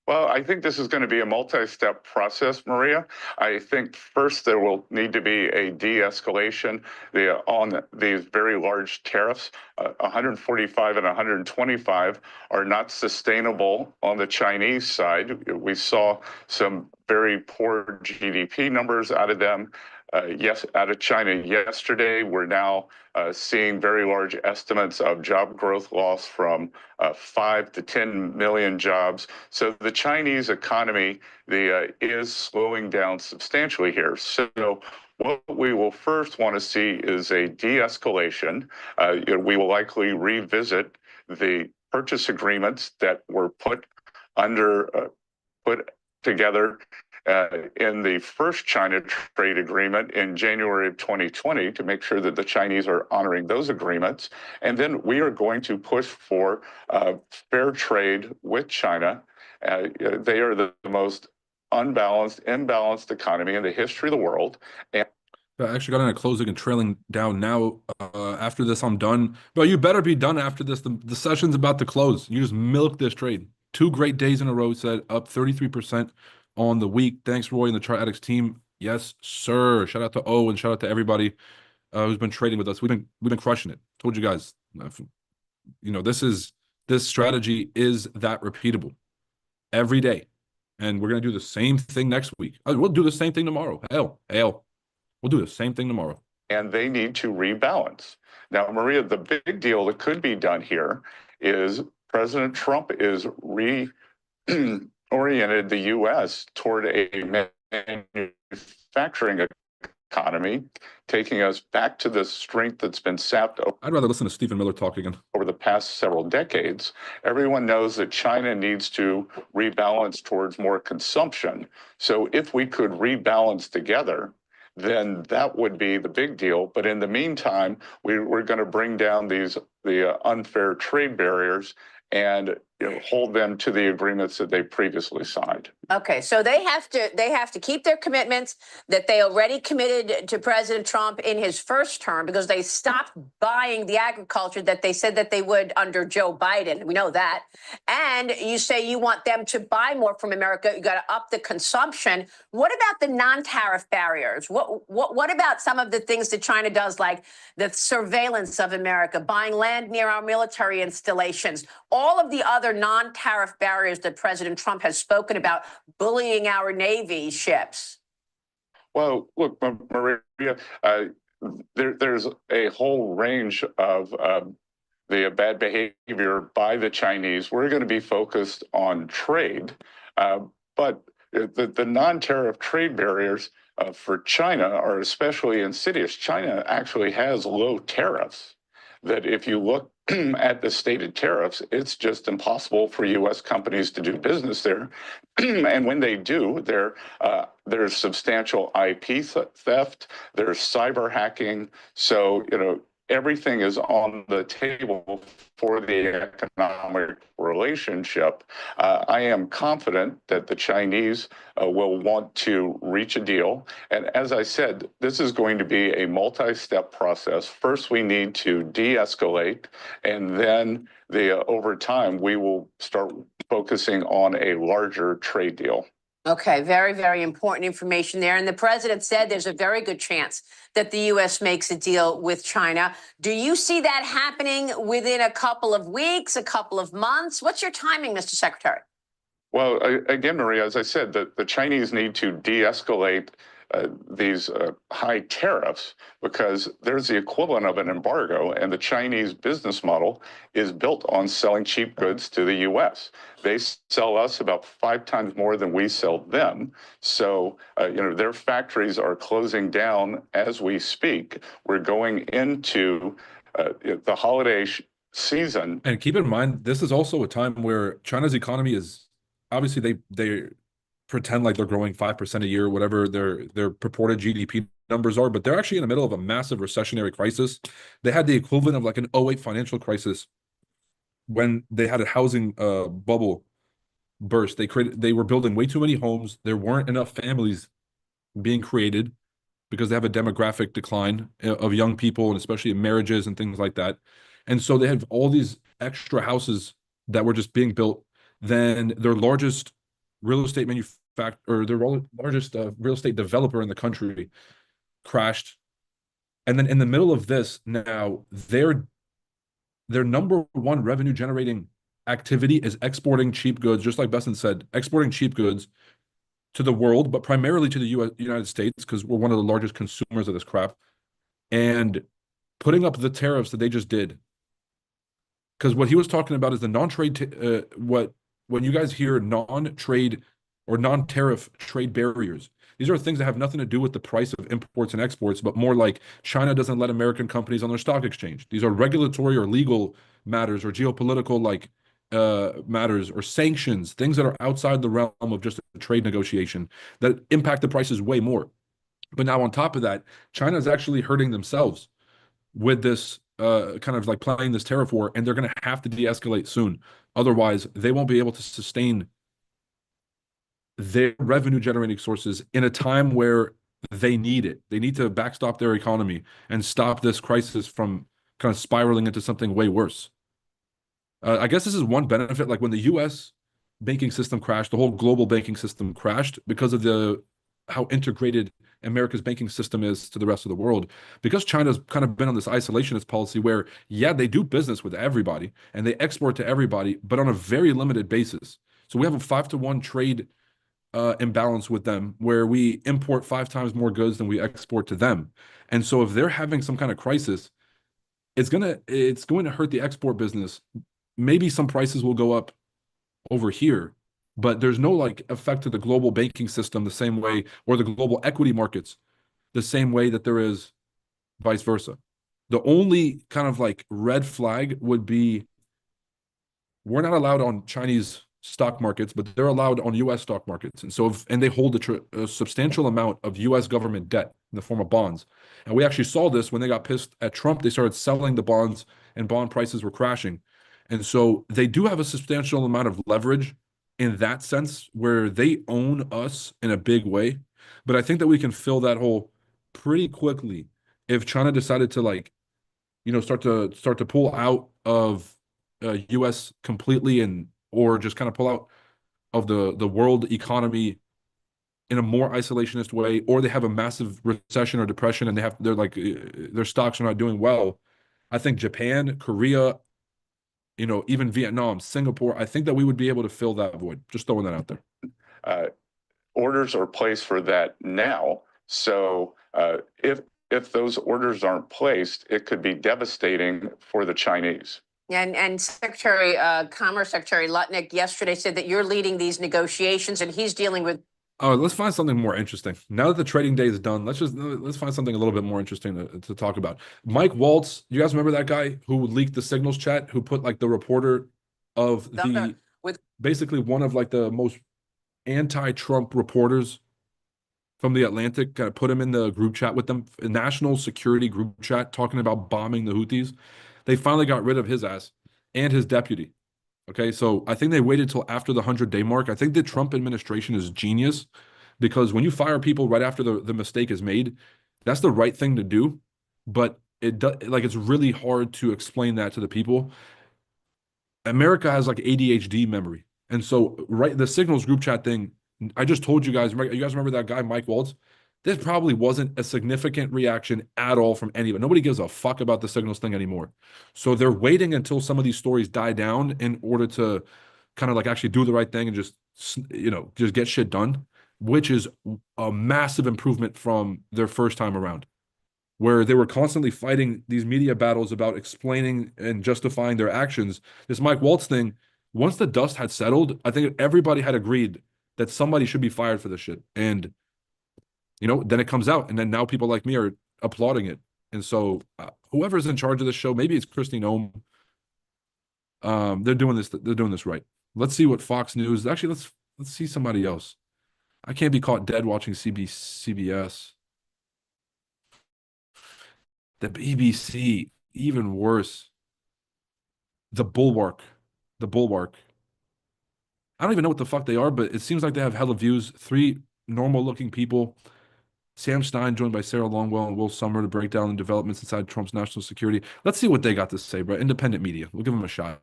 Well, I think this is going to be a multi-step process, Maria. I think first there will need to be a de-escalation on these very large tariffs. 145 and 125 are not sustainable on the Chinese side. We saw some very poor GDP numbers out of them. Out of China yesterday. We're now seeing very large estimates of job growth loss from 5 to 10 million jobs. So the Chinese economy is slowing down substantially here. So what we will first want to see is a de-escalation. We will likely revisit the purchase agreements that were put together in the first China trade agreement in January of 2020 to make sure that the Chinese are honoring those agreements. And then we are going to push for fair trade with China. They are the most imbalanced economy in the history of the world. And I actually got in a closing and trailing down now. After this, I'm done. But you better be done after this. The session's about to close. You just milk this trade. 2 great days in a row, said up 33% on the week. Thanks, Roy, and the Chart Addicts team. Yes, sir. Shout out to O and shout out to everybody who's been trading with us. We've been crushing it. Told you guys. This strategy is that repeatable every day, and we're gonna do the same thing next week. We'll do the same thing tomorrow. Hell, we'll do the same thing tomorrow. And they need to rebalance. Now, Maria, the big deal that could be done here is President Trump is oriented the U.S. toward a manufacturing economy, taking us back to the strength that's been sapped I'd rather listen to Stephen Miller talk again. over the past several decades. Everyone knows that China needs to rebalance towards more consumption. So if we could rebalance together, then that would be the big deal. But in the meantime, we're going to bring down these the unfair trade barriers and hold them to the agreements that they previously signed. Okay, so they have to keep their commitments that they already committed to President Trump in his first term, because they stopped buying the agriculture that they said that they would under Joe Biden. We know that. And you say you want them to buy more from America. You got to up the consumption. What about the non-tariff barriers? What about some of the things that China does, like the surveillance of America, buying land near our military installations, all of the other non-tariff barriers that President Trump has spoken about, bullying our Navy ships? Well, look, Maria, there's a whole range of the bad behavior by the Chinese. We're going to be focused on trade, but the non-tariff trade barriers for China are especially insidious. China actually has low tariffs that if you look at the stated tariffs, it's just impossible for U.S. companies to do business there. And when they do, there's substantial IP theft, there's cyber hacking. So, everything is on the table for the economic relationship. I am confident that the Chinese will want to reach a deal. And as I said, this is going to be a multi-step process. First, we need to de-escalate, and then over time, we will start focusing on a larger trade deal. Okay, very, very important information there. And the president said there's a very good chance that the U.S. makes a deal with China. Do you see that happening within a couple of weeks, a couple of months? What's your timing, Mr. Secretary? Well, again, Maria, as I said, the Chinese need to de-escalate these high tariffs, because there's the equivalent of an embargo, and the Chinese business model is built on selling cheap goods to the U.S. They sell us about 5 times more than we sell them. So, their factories are closing down as we speak. We're going into the holiday season. And keep in mind, this is also a time where China's economy is obviously they pretend like they're growing 5% a year, whatever their purported GDP numbers are, but they're actually in the middle of a massive recessionary crisis. They had the equivalent of like an 2008 financial crisis when they had a housing bubble burst. They were building way too many homes. There weren't enough families being created because they have a demographic decline of young people, and especially in marriages and things like that. And so they have all these extra houses that were just being built. Then their largest real estate their largest real estate developer in the country crashed. And then in the middle of this, now their number one revenue generating activity is exporting cheap goods, just like Besson said, exporting cheap goods to the world, but primarily to the United States, because we're one of the largest consumers of this crap, and putting up the tariffs that they just did. Because what he was talking about is the non-trade, when you guys hear non-trade or non-tariff trade barriers, these are things that have nothing to do with the price of imports and exports, but more like China doesn't let American companies on their stock exchange. These are regulatory or legal matters or geopolitical matters or sanctions, things that are outside the realm of just a trade negotiation that impact the prices way more. But now on top of that, China is actually hurting themselves with this kind of like playing this tariff war, and they're going to have to de-escalate soon. Otherwise, they won't be able to sustain their revenue generating sources in a time where they need it. They need to backstop their economy and stop this crisis from kind of spiraling into something way worse. I guess this is one benefit. Like when the U.S. banking system crashed, the whole global banking system crashed because of how integrated America's banking system is to the rest of the world. Because China's kind of been on this isolationist policy where, yeah, they do business with everybody and they export to everybody, but on a very limited basis. So we have a 5-to-1 trade imbalance with them, where we import 5 times more goods than we export to them. And so if they're having some kind of crisis, it's going to hurt the export business. Maybe some prices will go up over here, but there's no like effect to the global banking system the same way, or the global equity markets the same way that there is vice versa. The only kind of like red flag would be we're not allowed on Chinese stock markets, but they're allowed on U.S. stock markets. And so, and they hold a substantial amount of U.S. government debt in the form of bonds. And we actually saw this when they got pissed at Trump. They started selling the bonds and bond prices were crashing. And so they do have a substantial amount of leverage in that sense where they own us in a big way. But I think that we can fill that hole pretty quickly if China decided to like, start to pull out of US completely and or just kind of pull out of the world economy in a more isolationist way, or they have a massive recession or depression and their stocks are not doing well. I think Japan, Korea, even Vietnam, Singapore, I think that we would be able to fill that void. Just throwing that out there. Orders are placed for that now. So if those orders aren't placed, it could be devastating for the Chinese. And Commerce Secretary Lutnick yesterday said that you're leading these negotiations and he's dealing with. Oh, let's find something more interesting. Now that the trading day is done, let's find something a little bit more interesting to talk about. Mike Waltz, you guys remember that guy who leaked the signals chat, who put like the reporter of basically one of like the most anti-Trump reporters from the Atlantic, kind of put him in the group chat with them, a national security group chat talking about bombing the Houthis. They finally got rid of his ass and his deputy. Okay, so I think they waited till after the 100-day mark. I think the Trump administration is genius because when you fire people right after the mistake is made, that's the right thing to do. But it's really hard to explain that to the people. America has like ADHD memory. And so the signals group chat thing, I just told you guys remember that guy, Mike Waltz? This probably wasn't a significant reaction at all from anybody. Nobody gives a fuck about the signals thing anymore. So they're waiting until some of these stories die down in order to kind of like actually do the right thing and just get shit done, which is a massive improvement from their first time around, where they were constantly fighting these media battles about explaining and justifying their actions. This Mike Waltz thing, once the dust had settled, I think everybody had agreed that somebody should be fired for this shit. And then it comes out, and then now people like me are applauding it. And so whoever's in charge of this show, maybe it's Christine Ohm. They're doing this. They're doing this right. Let's see what Fox News. Actually, let's see somebody else. I can't be caught dead watching CBS. The BBC, even worse. The Bulwark. I don't even know what the fuck they are, but it seems like they have hella views. 3 normal-looking people. Sam Stein joined by Sarah Longwell and Will Summer to break down the developments inside Trump's national security. Let's see what they got to say, bro. Independent media. We'll give them a shot.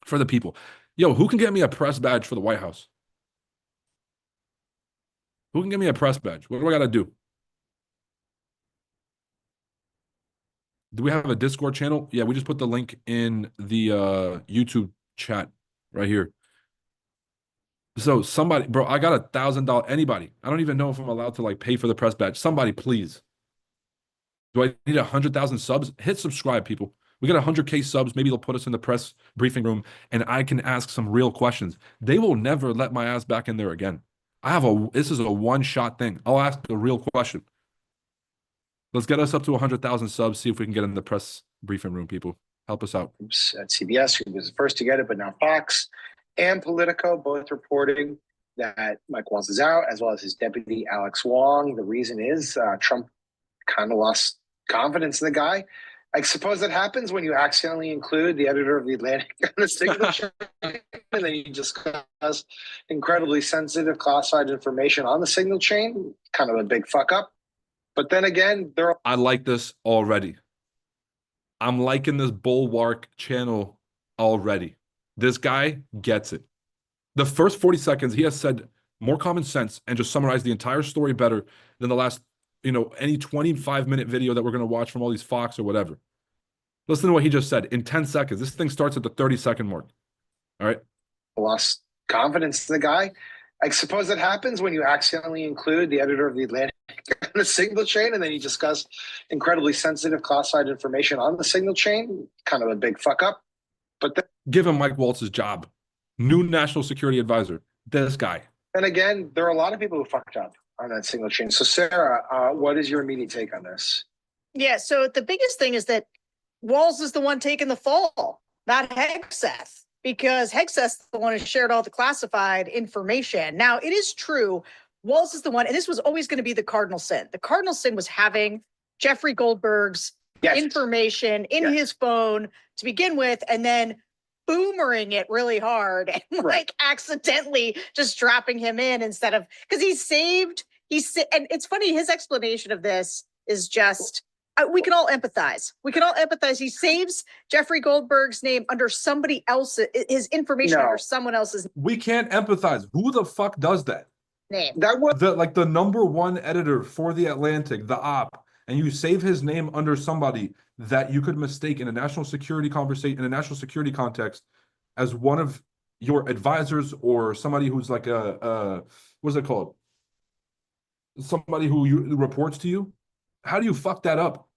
For the people. Yo, who can get me a press badge for the White House? Who can get me a press badge? What do I got to do? Do we have a Discord channel? Yeah, we just put the link in the YouTube chat right here. So somebody, bro, I got $1,000. Anybody? I don't even know if I'm allowed to like pay for the press badge. Somebody, please. Do I need 100,000 subs? Hit subscribe, people. We got 100K subs. Maybe they'll put us in the press briefing room and I can ask some real questions. They will never let my ass back in there again. This is a one-shot thing. I'll ask a real question. Let's get us up to 100,000 subs. See if we can get in the press briefing room, people. Help us out. At CBS, who was the first to get it, but now Fox and Politico both reporting that Mike Waltz is out, as well as his deputy, Alex Wong. The reason is Trump kind of lost confidence in the guy. I suppose that happens when you accidentally include the editor of the Atlantic on the signal chain, and then you discuss incredibly sensitive classified information on the signal chain. Kind of a big fuck up. But then again, I like this already. I'm liking this Bulwark channel already. This guy gets it. The first 40 seconds, he has said more common sense and just summarized the entire story better than the last, any 25-minute video that we're going to watch from all these Fox or whatever. Listen to what he just said in 10 seconds. This thing starts at the 30-second mark. All right. Lost confidence in the guy. I suppose that happens when you accidentally include the editor of the Atlantic on the signal chain, and then you discuss incredibly sensitive classified information on the signal chain. Kind of a big fuck up. But then, give him Mike Waltz's job. New national security advisor. This guy. And again, there are a lot of people who fucked up on that signal chain. So Sarah, what is your immediate take on this? Yeah, so the biggest thing is that Walz is the one taking the fall, not Hegseth, because Hegseth's the one who shared all the classified information. Now, it is true, Walz is the one, and this was always going to be the cardinal sin. The cardinal sin was having Jeffrey Goldberg's Yes. information in Yes. his phone to begin with, and then boomering it really hard and like accidentally just dropping him in instead of, because and it's funny, his explanation of this is just, we can all empathize. We can all empathize. He saves Jeffrey Goldberg's name under somebody else's, his information No. under someone else's We can't empathize. Who the fuck does that? name. That was The number one editor for The Atlantic, the op, and you save his name under somebody that you could mistake in a national security conversation, in a national security context, as one of your advisors or somebody who's like what's it called? Somebody who reports to you. How do you fuck that up?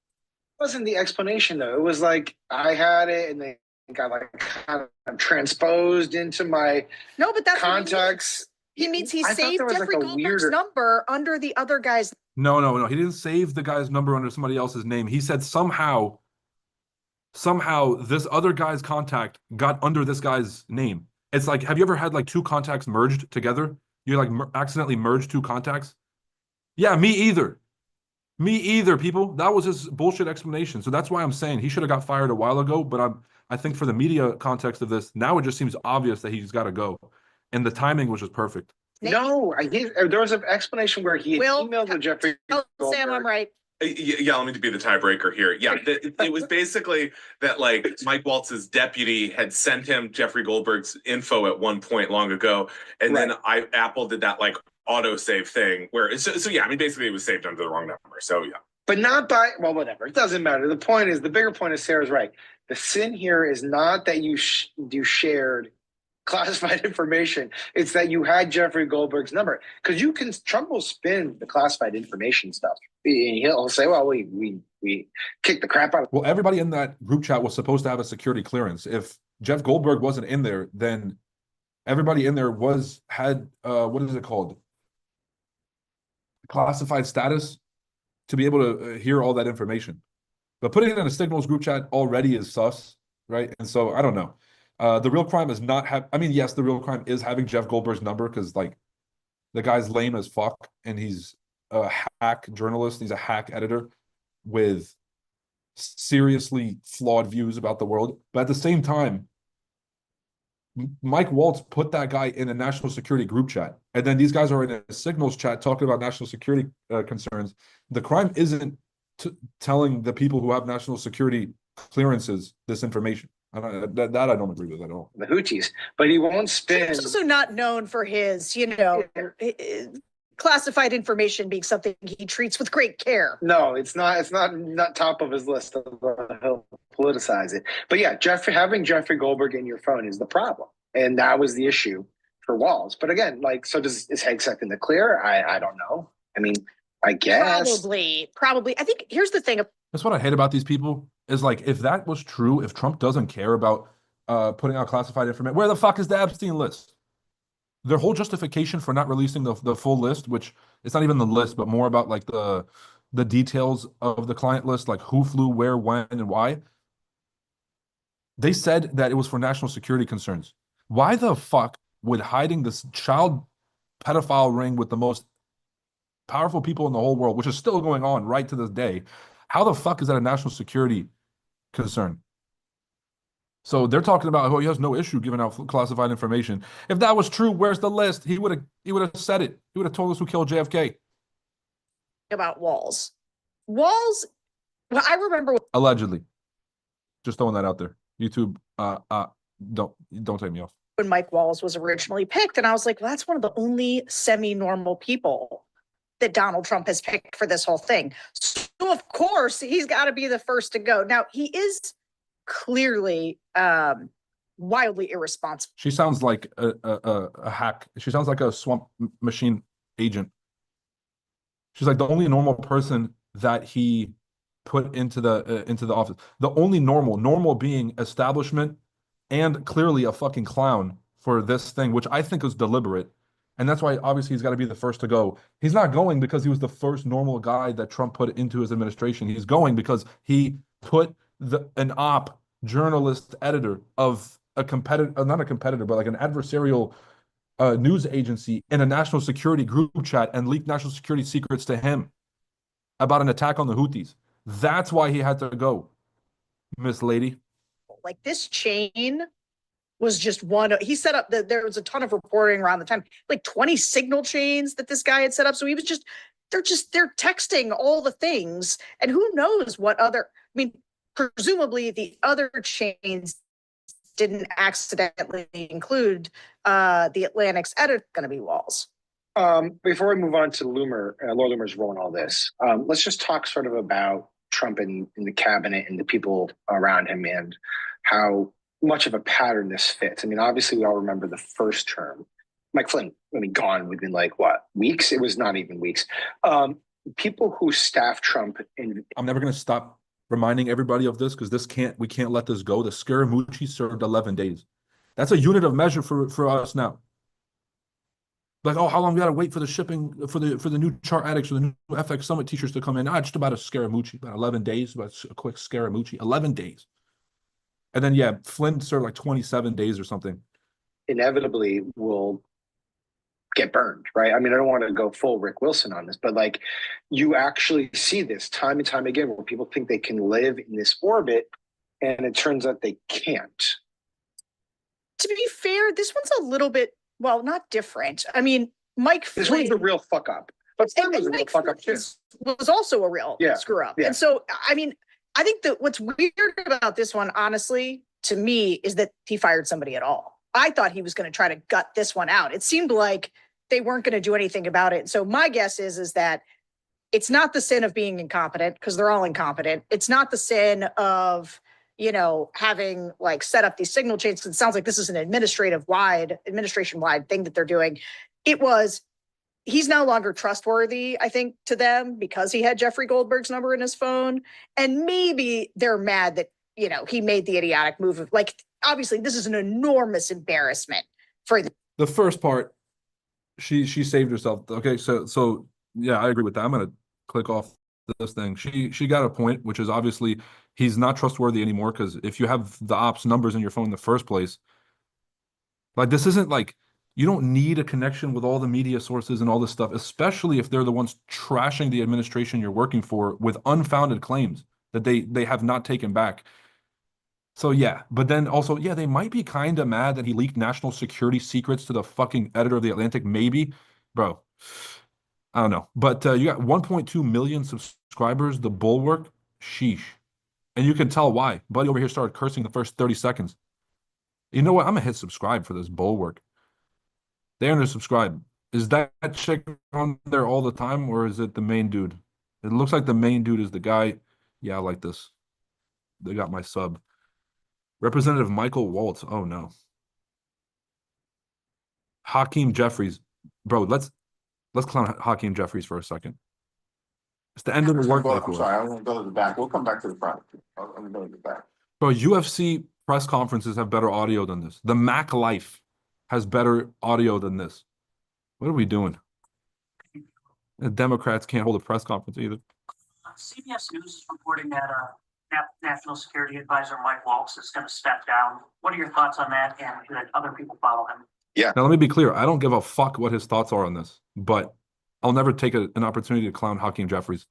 wasn't the explanation though. It was like I had it and they got like kind of transposed into my No, but that's what he means. contacts. He means he I thought saved there was, like, Jeffrey a Goldberg's weirder- number under the other guy's. No. He didn't save the guy's number under somebody else's name. He said somehow this other guy's contact got under this guy's name. It's like, have you ever had like two contacts merged together? You like accidentally merged two contacts? Yeah, me either. Me either, people. That was his bullshit explanation. So that's why I'm saying he should have got fired a while ago. But I think for the media context of this, now it just seems obvious that he's got to go. And the timing was just perfect. No, there was an explanation where he had Will, emailed with Jeffrey Oh, Goldberg. Sam, I'm right. Yeah, let me be the tiebreaker here. Yeah, it was basically that like Mike Waltz's deputy had sent him Jeffrey Goldberg's info at one point long ago, and then Apple did that like autosave thing where it's so yeah. I mean, basically it was saved under the wrong number. So yeah, But not by, well, whatever. It doesn't matter. The point is, the bigger point is Sarah's right. The sin here is not that you shared classified information. It's that you had Jeffrey Goldberg's number. Because Trump will spin the classified information stuff. And he'll say, well, we kicked the crap out of. Well, everybody in that group chat was supposed to have a security clearance. If Jeff Goldberg wasn't in there, then everybody in there had what is it called? Classified status to be able to hear all that information. But putting it in a Signals group chat already is sus, right? And so I don't know. The real crime is not yes, the real crime is having Jeff Goldberg's number because like the guy's lame as fuck and he's a hack journalist, he's a hack editor with seriously flawed views about the world. But at the same time, Mike Waltz put that guy in a national security group chat. And then these guys are in a Signals chat talking about national security concerns. The crime isn't telling the people who have national security clearances this information. That I don't agree with at all. The Houthis. But he won't spin. He's also not known for his, classified information being something he treats with great care. No, it's not top of his list. He'll politicize it. But yeah, having Jeffrey Goldberg in your phone is the problem. And that was the issue for Walls. But again, so is Hegseth in the clear? I don't know. I mean, I guess. Probably. I think here's the thing. That's what I hate about these people is like, if that was true, if Trump doesn't care about putting out classified information, where the fuck is the Epstein list? Their whole justification for not releasing the full list, which it's not even the list, but more about like the details of the client list, like who flew where, when, and why. They said that it was for national security concerns. Why the fuck would hiding this child pedophile ring with the most powerful people in the whole world, which is still going on right to this day, how the fuck is that a national security concern? So they're talking about, he has no issue giving out classified information. If that was true, where's the list? He would have said it. He would have told us who killed JFK. About Walls. Walls, well, I remember Allegedly. Just throwing that out there. YouTube, don't take me off. when Mike Walls was originally picked, and I was like, well, that's one of the only semi-normal people that Donald Trump has picked for this whole thing. So of course, he's got to be the first to go. Now, he is clearly wildly irresponsible. She sounds like a hack. She sounds like a swamp machine agent. She's like the only normal person that he put into the office. The only normal being establishment and clearly a fucking clown for this thing, which I think is deliberate. And that's why obviously he's got to be the first to go. He's not going because he was the first normal guy that Trump put into his administration. He's going because he put an op journalist editor of a competitor, not a competitor, but like an adversarial news agency in a national security group chat and leaked national security secrets to him about an attack on the Houthis. That's why he had to go, Miss Lady. Like this chain was just one. He set up there was a ton of reporting around the time, like 20 signal chains that this guy had set up. So he was they're texting all the things, and who knows what other. I mean, presumably the other chains didn't accidentally include the Atlantic's edit going to be walls. Before we move on to Loomer, Laura Loomer's role in all this, let's just talk sort of about Trump and the cabinet and the people around him and how much of a pattern this fits. I mean, obviously, we all remember the first term. Mike Flynn, gone within like what, weeks? It was not even weeks. People who staff Trump I'm never going to stop reminding everybody of this because we can't let this go. The Scaramucci served 11 days. That's a unit of measure for us now. Like, oh, how long we got to wait for the shipping for the new Chart Addicts or the new FX Summit t-shirts to come in? Just about a Scaramucci, about 11 days, about a quick Scaramucci, 11 days. And then, yeah, Flynn served like 27 days or something. Inevitably will get burned, right? I mean, I don't want to go full Rick Wilson on this, but like you actually see this time and time again where people think they can live in this orbit and it turns out they can't. To be fair, this one's a little bit, well, not different. I mean, This one's a real fuck up. But Flynn was a real fuck up too. Was also a real screw up. Yeah. And so, I mean, I think that what's weird about this one, honestly, to me, is that he fired somebody at all. I thought he was going to try to gut this one out. It seemed like they weren't going to do anything about it. So my guess is that it's not the sin of being incompetent, because they're all incompetent. It's not the sin of, having like set up these signal chains. It sounds like this is an administration-wide thing that they're doing. He's no longer trustworthy, I think, to them because he had Jeffrey Goldberg's number in his phone. And maybe they're mad that, he made the idiotic move of like, obviously this is an enormous embarrassment for the first part. She saved herself. Okay. So yeah, I agree with that. I'm going to click off this thing. She got a point, which is obviously he's not trustworthy anymore. Cause if you have the ops numbers in your phone in the first place, like this isn't like, you don't need a connection with all the media sources and all this stuff, especially if they're the ones trashing the administration you're working for with unfounded claims that they have not taken back. So yeah, but then also, yeah, they might be kind of mad that he leaked national security secrets to the fucking editor of The Atlantic, maybe. Bro, I don't know. But you got 1.2 million subscribers, the Bulwark, sheesh. And you can tell why. Buddy over here started cursing the first 30 seconds. You know what? I'm gonna hit subscribe for this Bulwark. They undersubscribe. Is that chick on there all the time, or is it the main dude? It looks like the main dude is the guy. Yeah, I like this. They got my sub. Representative Michael Waltz. Oh no. Hakeem Jeffries. Bro, let's clown Hakeem Jeffries for a second. It's the end of the work. I'm sorry, I want to go to the back. We'll come back to the front. I'm going to the back. Bro, UFC press conferences have better audio than this. The Mac Life has better audio than this. What are we doing? The Democrats can't hold a press conference either. CBS News is reporting that National Security Advisor Mike Waltz is going to step down. What are your thoughts on that, and should other people follow him? Yeah. Now, let me be clear. I don't give a fuck what his thoughts are on this, but I'll never take an opportunity to clown Hakeem Jeffries.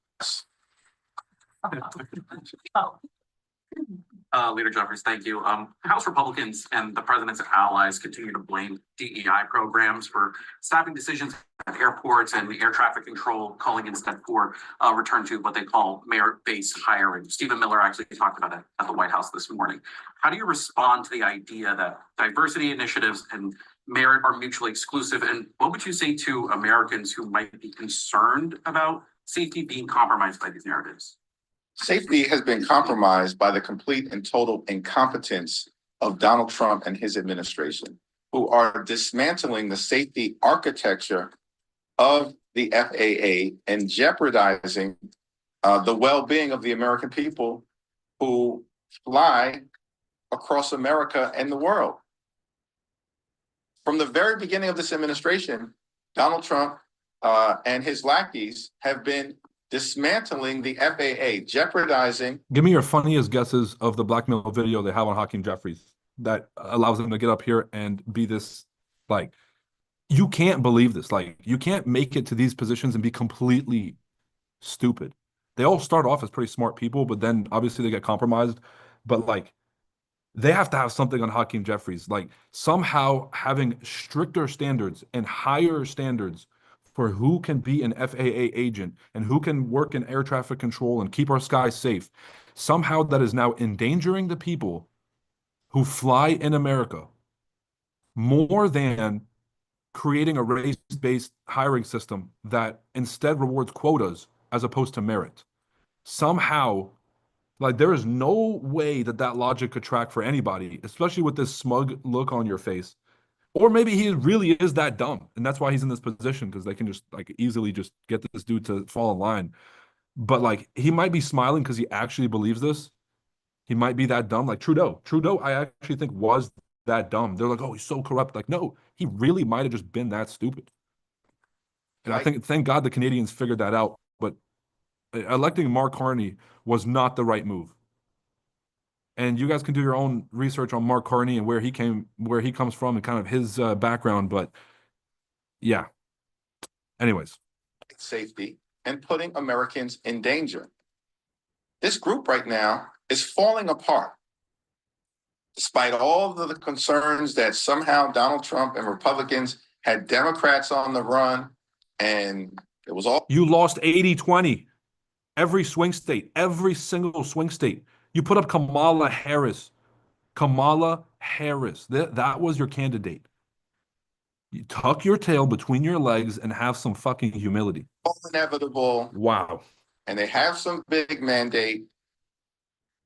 Leader Jeffries, thank you. House Republicans and the president's allies continue to blame DEI programs for staffing decisions at airports and the air traffic control, calling instead for return to what they call merit-based hiring. Stephen Miller actually talked about that at the White House this morning. How do you respond to the idea that diversity initiatives and merit are mutually exclusive? And what would you say to Americans who might be concerned about safety being compromised by these narratives? Safety has been compromised by the complete and total incompetence of Donald Trump and his administration, who are dismantling the safety architecture of the FAA and jeopardizing the well-being of the American people who fly across America and the world. From the very beginning of this administration, Donald Trump and his lackeys have been dismantling the FAA, jeopardizing. Give me your funniest guesses of the blackmail video they have on Hakeem Jeffries that allows them to get up here and be this, like, you can't believe this. Like, you can't make it to these positions and be completely stupid. They all start off as pretty smart people, but then obviously they get compromised. But like, they have to have something on Hakeem Jeffries, like somehow having stricter standards and higher standards for who can be an FAA agent and who can work in air traffic control and keep our skies safe. Somehow that is now endangering the people who fly in America more than creating a race-based hiring system that instead rewards quotas as opposed to merit. Somehow, like, there is no way that that logic could track for anybody, especially with this smug look on your face. Or maybe he really is that dumb, and that's why he's in this position, because they can just like easily just get this dude to fall in line. But like, he might be smiling because he actually believes this. He might be that dumb, like Trudeau. Trudeau, I actually think was that dumb. They're like, oh, he's so corrupt. Like, no, he really might have just been that stupid. And I think, thank God the Canadians figured that out. But electing Mark Carney was not the right move. And you guys can do your own research on Mark Carney and where he comes from and kind of his background. But yeah. Anyways. Safety and putting Americans in danger. This group right now is falling apart. Despite all of the concerns that somehow Donald Trump and Republicans had Democrats on the run, and it was all. You lost 80-20. Every swing state, every single swing state. You put up Kamala Harris. Kamala Harris. That was your candidate. You tuck your tail between your legs and have some fucking humility. All inevitable. Wow. And they have some big mandate.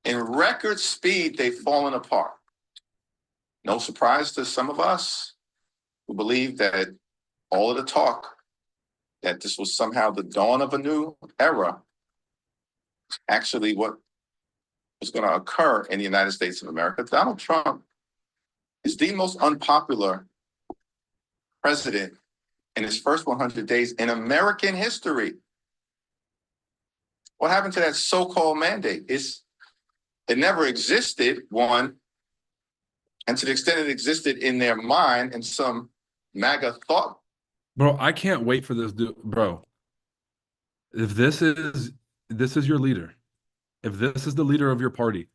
In record speed, they've fallen apart. No surprise to some of us who believe that all of the talk that this was somehow the dawn of a new era, actually what was going to occur in the United States of America. Donald Trump is the most unpopular president in his first 100 days in American history. What happened to that so-called mandate? It never existed, one, and to the extent it existed in their mind and some MAGA thought. Bro, I can't wait for this dude, bro. If this is your leader, if this is the leader of your party,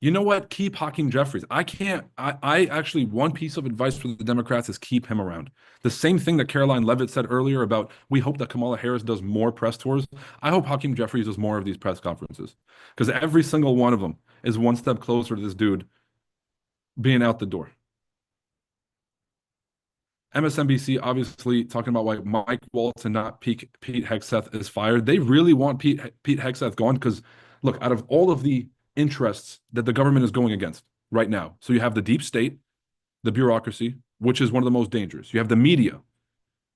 you know what? Keep Hakeem Jeffries. I actually, one piece of advice for the Democrats is keep him around. The same thing that Caroline Leavitt said earlier about we hope that Kamala Harris does more press tours. I hope Hakeem Jeffries does more of these press conferences, because every single one of them is one step closer to this dude being out the door. MSNBC obviously talking about why Mike Waltz and not Pete Hegseth is fired. They really want Pete Hegseth gone because, look, out of all of the interests that the government is going against right now, so you have the deep state, the bureaucracy, which is one of the most dangerous. You have the media,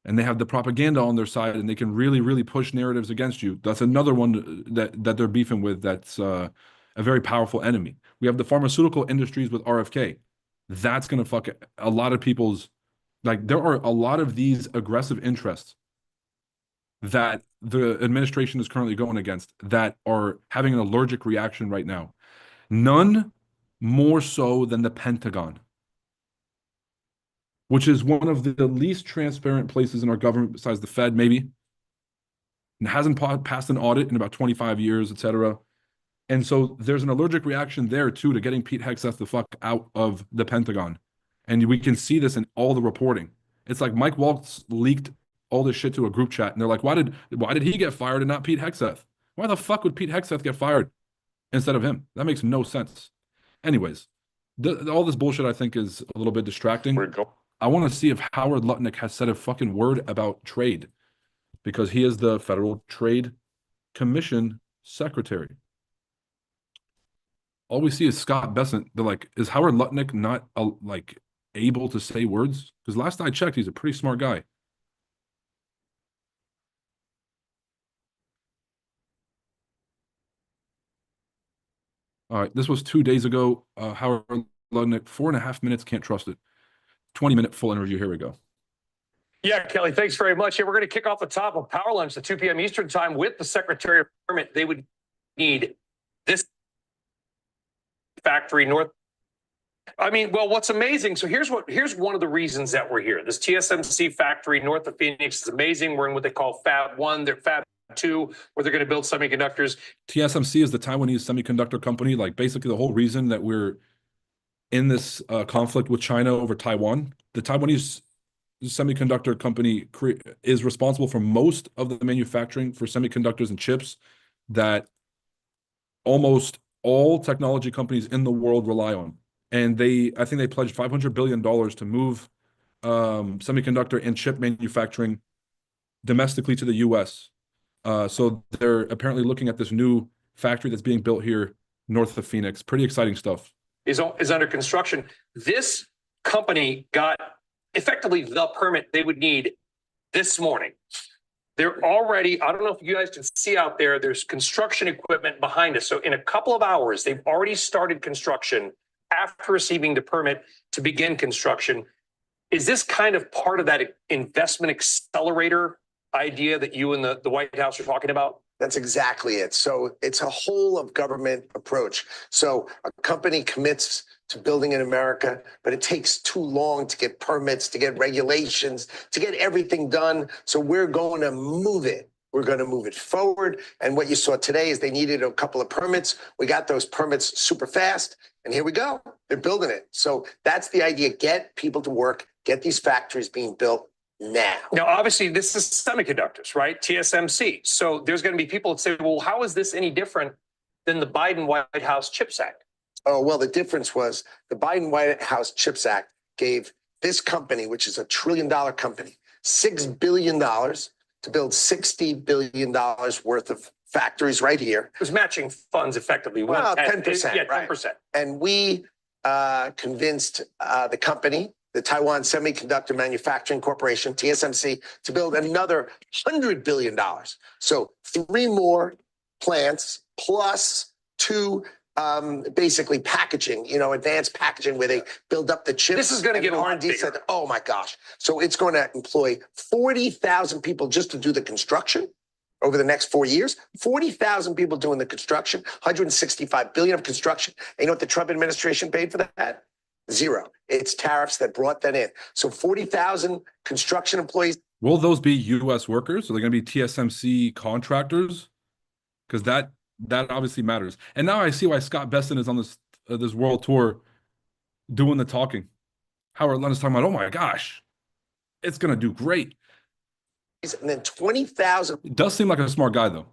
and they have the propaganda on their side, and they can really, really push narratives against you. That's another one that they're beefing with. That's a very powerful enemy. We have the pharmaceutical industries with RFK. That's going to fuck a lot of people's. Like, there are a lot of these aggressive interests that the administration is currently going against that are having an allergic reaction right now. None more so than the Pentagon, which is one of the least transparent places in our government besides the Fed, maybe. And hasn't passed an audit in about 25 years, et cetera. And so there's an allergic reaction there, too, to getting Pete Hegseth the fuck out of the Pentagon. And we can see this in all the reporting. It's like Mike Waltz leaked all this shit to a group chat, and they're like, why did he get fired and not Pete Hegseth? Why the fuck would Pete Hegseth get fired instead of him? That makes no sense. Anyways, all this bullshit I think is a little bit distracting. I want to see if Howard Lutnick has said a fucking word about trade, because he is the Federal Trade Commission Secretary. All we see is Scott Bessent. They're like, is Howard Lutnick not able to say words? Because last I checked, he's a pretty smart guy. All right, this was 2 days ago. Howard Lutnick, 4.5 minutes, can't trust it. 20-minute full interview. Here we go. Yeah, Kelly, thanks very much. Yeah, we're going to kick off the top of Power Lunch at 2 p.m. Eastern Time with the Secretary of Environment. They would need this factory north. I mean, well, what's amazing. So here's one of the reasons that we're here. This TSMC factory north of Phoenix is amazing. We're in what they call Fab 1. Their Fab too, where they're going to build semiconductors. TSMC is the Taiwanese semiconductor company. Like basically the whole reason that we're in this conflict with China over Taiwan, the Taiwanese semiconductor company is responsible for most of the manufacturing for semiconductors and chips that almost all technology companies in the world rely on. And I think they pledged $500 billion to move semiconductor and chip manufacturing domestically to the US. So they're apparently looking at this new factory that's being built here north of Phoenix. Pretty exciting stuff. Is under construction. This company got effectively the permit they would need this morning. They're already, I don't know if you guys can see out there, there's construction equipment behind us. So in a couple of hours, they've already started construction after receiving the permit to begin construction. Is this kind of part of that investment accelerator idea that you and the White House are talking about? That's exactly it. So it's a whole of government approach. So a company commits to building in America, but it takes too long to get permits, to get regulations, to get everything done. So we're going to move it. We're going to move it forward. And what you saw today is they needed a couple of permits. We got those permits super fast. And here we go. They're building it. So that's the idea. Get people to work, get these factories being built now. Now, obviously, this is semiconductors, right? TSMC. So there's going to be people that say, well, how is this any different than the Biden White House CHIPS Act? Oh, well, the difference was the Biden White House CHIPS Act gave this company, which is $1 trillion company, $6 billion to build $60 billion worth of factories right here. It was matching funds effectively. Well, 10%. Yeah, 10%. Right. And we convinced the company, the Taiwan Semiconductor Manufacturing Corporation, TSMC, to build another $100 billion. So 3 more plants plus 2 basically packaging, advanced packaging where they build up the chips. This is going to get a lot R&D bigger. said, oh my gosh. So it's going to employ 40,000 people just to do the construction over the next 4 years. 40,000 people doing the construction, 165 billion of construction. And you know what the Trump administration paid for that? 0. It's tariffs that brought that in. So 40,000 construction employees. Will those be U.S. workers? Are they going to be TSMC contractors? Because that obviously matters. And now I see why Scott Besson is on this world tour doing the talking. Howard Lund is talking about, oh my gosh, it's going to do great. And then 20,000. It does seem like a smart guy, though.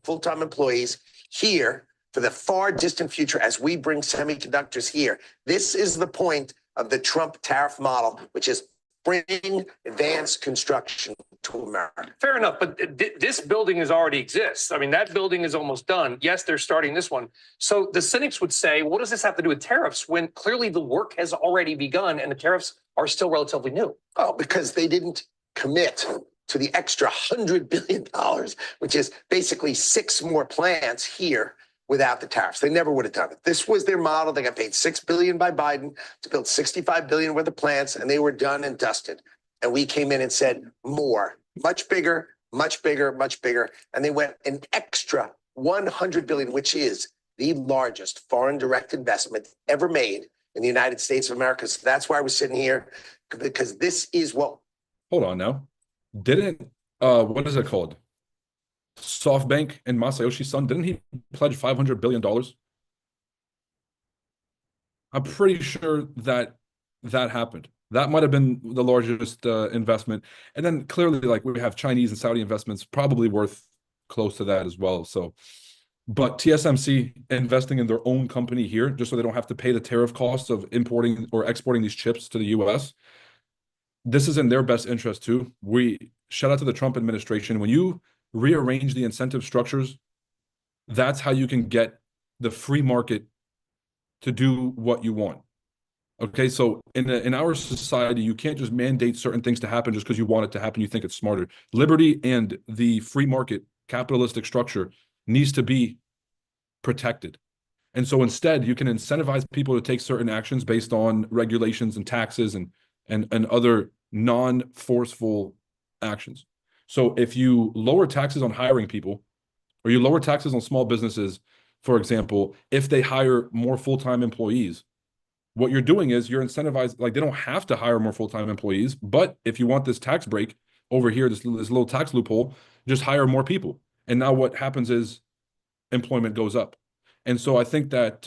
Full-time employees here for the far distant future as we bring semiconductors here. This is the point of the Trump tariff model, which is bring advanced construction to America. Fair enough, but this building already exists. I mean, that building is almost done. Yes, they're starting this one. So the cynics would say, what does this have to do with tariffs when clearly the work has already begun and the tariffs are still relatively new? Oh, because they didn't commit to the extra $100 billion, which is basically 6 more plants here without the tariffs. They never would have done it. This was their model. They got paid $6 billion by Biden to build $65 billion worth of plants, and they were done and dusted. And we came in and said, more, much bigger, much bigger, much bigger. And they went an extra $100 billion, which is the largest foreign direct investment ever made in the United States of America. So that's why we're sitting here, because this is what. Hold on now. Didn't, what is it called? SoftBank and Masayoshi Son, didn't he pledge $500 billion? I'm pretty sure that happened. That might have been the largest investment. And then clearly, like, we have Chinese and Saudi investments probably worth close to that as well. So, but TSMC investing in their own company here, just so they don't have to pay the tariff costs of importing or exporting these chips to the US. This is in their best interest too. We shout out to the Trump administration. When you rearrange the incentive structures, that's how you can get the free market to do what you want. Okay, so in our society, you can't just mandate certain things to happen just because you want it to happen. You think it's smarter. Liberty and the free market capitalistic structure needs to be protected. And so instead, you can incentivize people to take certain actions based on regulations and taxes and other non-forceful actions. So if you lower taxes on hiring people, or you lower taxes on small businesses, for example, if they hire more full-time employees, what you're doing is you're incentivized, like, they don't have to hire more full-time employees, but if you want this tax break over here, this little tax loophole, just hire more people. And now what happens is employment goes up. And so I think that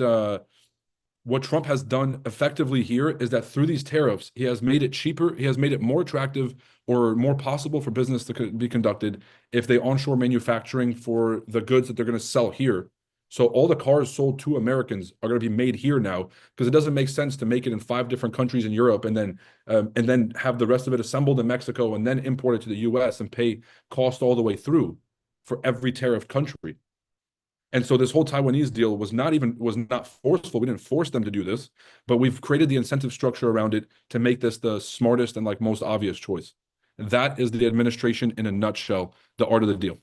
what Trump has done effectively here is that through these tariffs, he has made it cheaper, he has made it more attractive or more possible for business to be conducted if they onshore manufacturing for the goods that they're going to sell here. So all the cars sold to Americans are going to be made here now, because it doesn't make sense to make it in 5 different countries in Europe and then have the rest of it assembled in Mexico and then import it to the US and pay cost all the way through for every tariff country. And so this whole Taiwanese deal was not forceful. We didn't force them to do this, but we've created the incentive structure around it to make this the smartest and like most obvious choice. That is the administration in a nutshell, the art of the deal.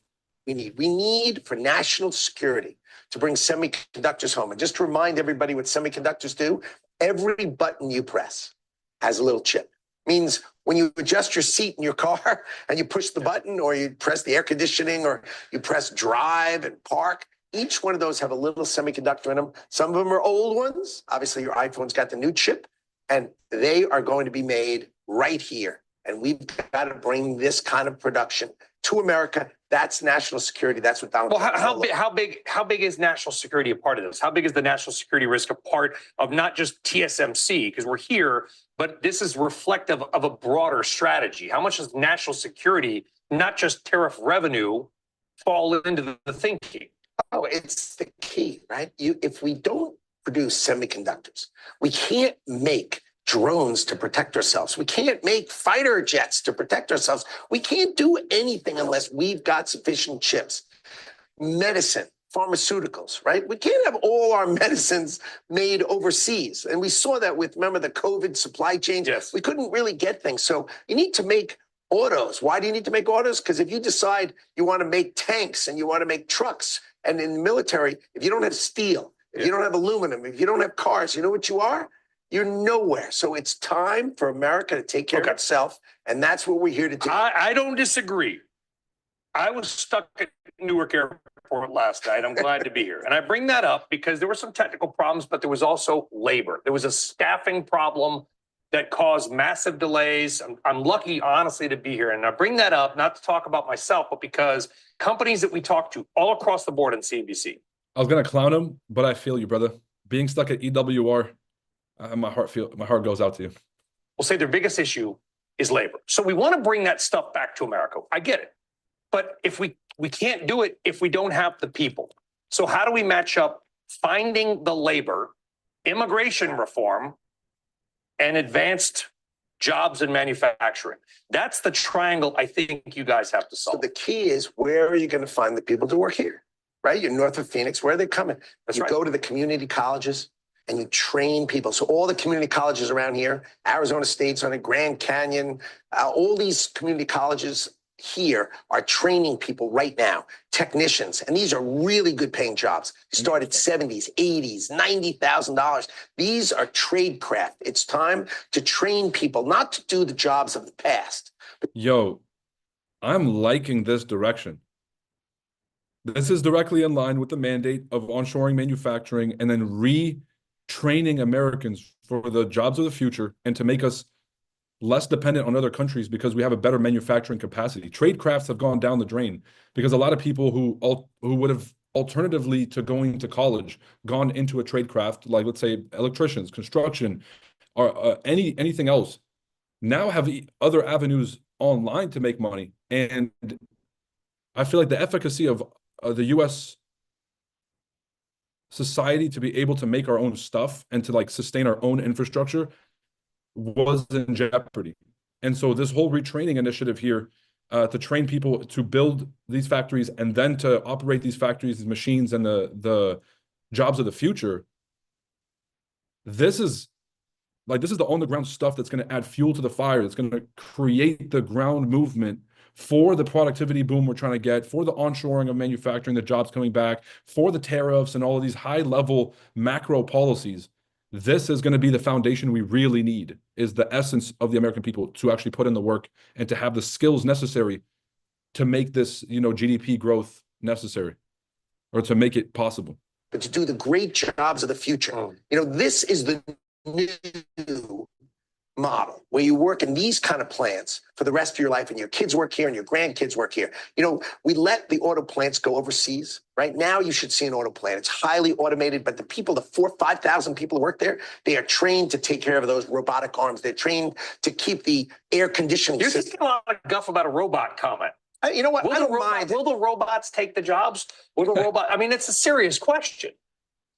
We need for national security to bring semiconductors home. And just to remind everybody what semiconductors do, every button you press has a little chip. Means when you adjust your seat in your car and you push the button, or you press the air conditioning, or you press drive and park, each one of those have a little semiconductor in them. Some of them are old ones. Obviously, your iPhone's got the new chip, and they are going to be made right here. And we've got to bring this kind of production to America. That's national security. That's what Donald Trump. How big is national security a part of this? How big is the national security risk a part of not just TSMC? Because we're here, but this is reflective of a broader strategy. How much does national security, not just tariff revenue, fall into the thinking? Oh, it's the key, right? If we don't produce semiconductors, we can't make drones to protect ourselves. We can't make fighter jets to protect ourselves. We can't do anything unless we've got sufficient chips. Medicine, pharmaceuticals, right? We can't have all our medicines made overseas. And we saw that with, remember, the COVID supply chains? Yes. We couldn't really get things. So you need to make autos. Why do you need to make autos? Because if you decide you want to make tanks and you want to make trucks, and in the military, if you don't have steel, if you don't have aluminum, if you don't have cars, you know what you are? You're nowhere. So it's time for America to take care of itself. And that's what we're here to do. I don't disagree. I was stuck at Newark Airport last night. I'm glad to be here. And I bring that up because there were some technical problems, but there was also labor. There was a staffing problem that caused massive delays. I'm lucky, honestly, to be here. And I bring that up, not to talk about myself, but because companies that we talk to all across the board in CNBC. I was going to clown him, but I feel you, brother. Being stuck at EWR, my heart goes out to you. We'll say their biggest issue is labor. So we want to bring that stuff back to America. I get it. But if we can't do it if we don't have the people. So how do we match up finding the labor, immigration reform, and advanced jobs in manufacturing? That's the triangle I think you guys have to solve. So the key is, where are you going to find the people to work here? Right? You're north of Phoenix. Where are they coming? That's you right. Go to the community colleges and you train people. So all the community colleges around here, Arizona State's on it, Grand Canyon, all these community colleges here are training people right now, technicians, and these are really good paying jobs. You start at 70s, 80s, $90,000. These are trade craft. It's time to train people, not to do the jobs of the past. Yo, I'm liking this direction. This is directly in line with the mandate of onshoring manufacturing and then retraining Americans for the jobs of the future and to make us less dependent on other countries because we have a better manufacturing capacity. Trade crafts have gone down the drain because a lot of people who would have alternatively to going to college gone into a trade craft, like let's say electricians, construction, or anything else, now have other avenues online to make money. And I feel like the efficacy of the U.S. society to be able to make our own stuff and to like sustain our own infrastructure was in jeopardy. And so this whole retraining initiative here to train people to build these factories and then to operate these factories, these machines, and the jobs of the future, this is the on-the-ground stuff that's going to add fuel to the fire. It's going to create the ground movement for the productivity boom we're trying to get, for the onshoring of manufacturing, the jobs coming back, for the tariffs and all of these high-level macro policies. This is going to be the foundation we really need, is the essence of the American people to actually put in the work and to have the skills necessary to make this, GDP growth necessary or to make it possible. But to do the great jobs of the future. This is the new model where you work in these kind of plants for the rest of your life and your kids work here and your grandkids work here. You know, we let the auto plants go overseas. Right now, you should see an auto plant. It's highly automated, but the people, the 5,000 people who work there, they are trained to take care of those robotic arms. They're trained to keep the air conditioning You're system. thinking a lot of guff about a robot comment. You know what? I don't mind. Will the robots take the jobs? Will the robot? I mean, it's a serious question.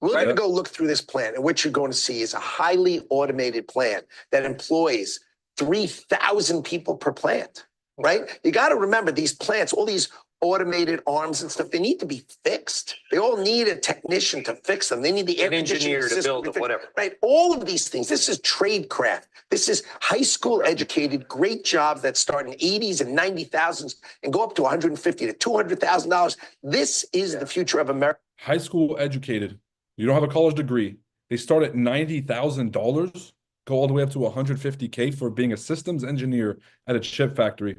We're going to go look through this plant, and what you're going to see is a highly automated plant that employs 3,000 people per plant, right? You got to remember these plants, all these automated arms and stuff, they need to be fixed. They all need a technician to fix them. They need the air conditioning engineer to system build them, whatever. Right? All of these things. This is trade craft. This is high school educated, great jobs that start in 80s and 90,000s and go up to 150 to $200,000. This is the future of America. High school educated. You don't have a college degree. They start at $90,000, go all the way up to $150K for being a systems engineer at a chip factory.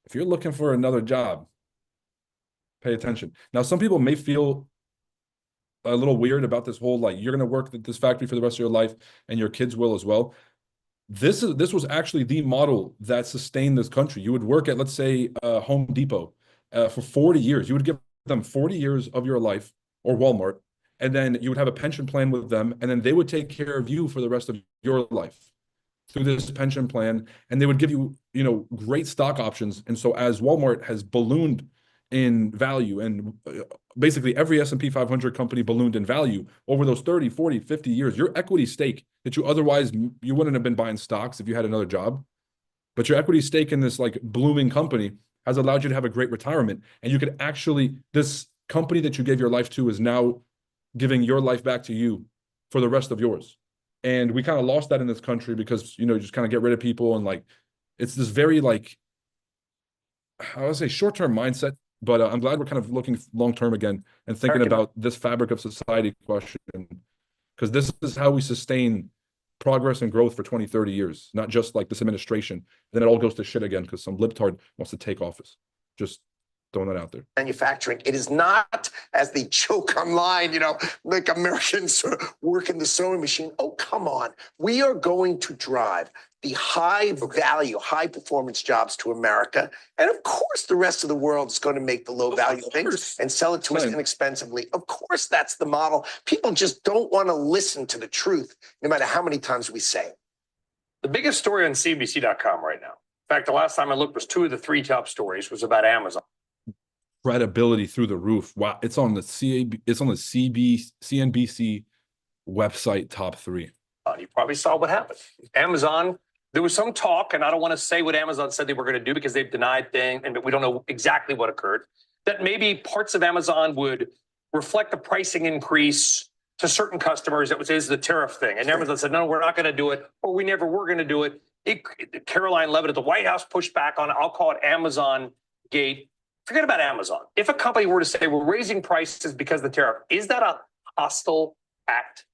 If you're looking for another job, pay attention. Now, some people may feel a little weird about this whole, like, you're going to work at this factory for the rest of your life and your kids will as well. This was actually the model that sustained this country. You would work at, let's say, Home Depot for 40 years. You would give them 40 years of your life, or Walmart, and then you would have a pension plan with them, and then they would take care of you for the rest of your life through this pension plan, and they would give you, you know, great stock options. And so as Walmart has ballooned in value, and basically every S&P 500 company ballooned in value over those 30, 40, 50 years, your equity stake that you otherwise, you wouldn't have been buying stocks if you had another job, but your equity stake in this like blooming company has allowed you to have a great retirement. And you could actually, this company that you gave your life to is now giving your life back to you for the rest of yours. And we kind of lost that in this country because, you know, you just kind of get rid of people, and like, it's this very like, I would say short-term mindset, but I'm glad we're kind of looking long-term again and thinking about this fabric of society question, because this is how we sustain progress and growth for 20, 30 years, not just like this administration. Then it all goes to shit again because some libtard wants to take office. Just throwing that out there. Manufacturing. It is not, as they joke online, you know, like Americans work in the sewing machine. Oh, come on. We are going to drive the high value, high performance jobs to America. And of course, the rest of the world is going to make the low value things and sell it to us inexpensively. Of course, that's the model. People just don't want to listen to the truth, no matter how many times we say it. The biggest story on CNBC.com right now. In fact, the last time I looked was 2 of the 3 top stories was about Amazon. Credibility through the roof. Wow, it's on the CNBC website top 3. You probably saw what happened. Amazon, there was some talk, and I don't want to say what Amazon said they were going to do because they've denied things, and we don't know exactly what occurred, that maybe parts of Amazon would reflect the pricing increase to certain customers. That was the tariff thing. And Amazon said, no, we're not going to do it, or we never were going to do it. Caroline Levitt at the White House pushed back on it. I'll call it Amazon Gate. Forget about Amazon. If a company were to say we're raising prices because of the tariff, is that a hostile act?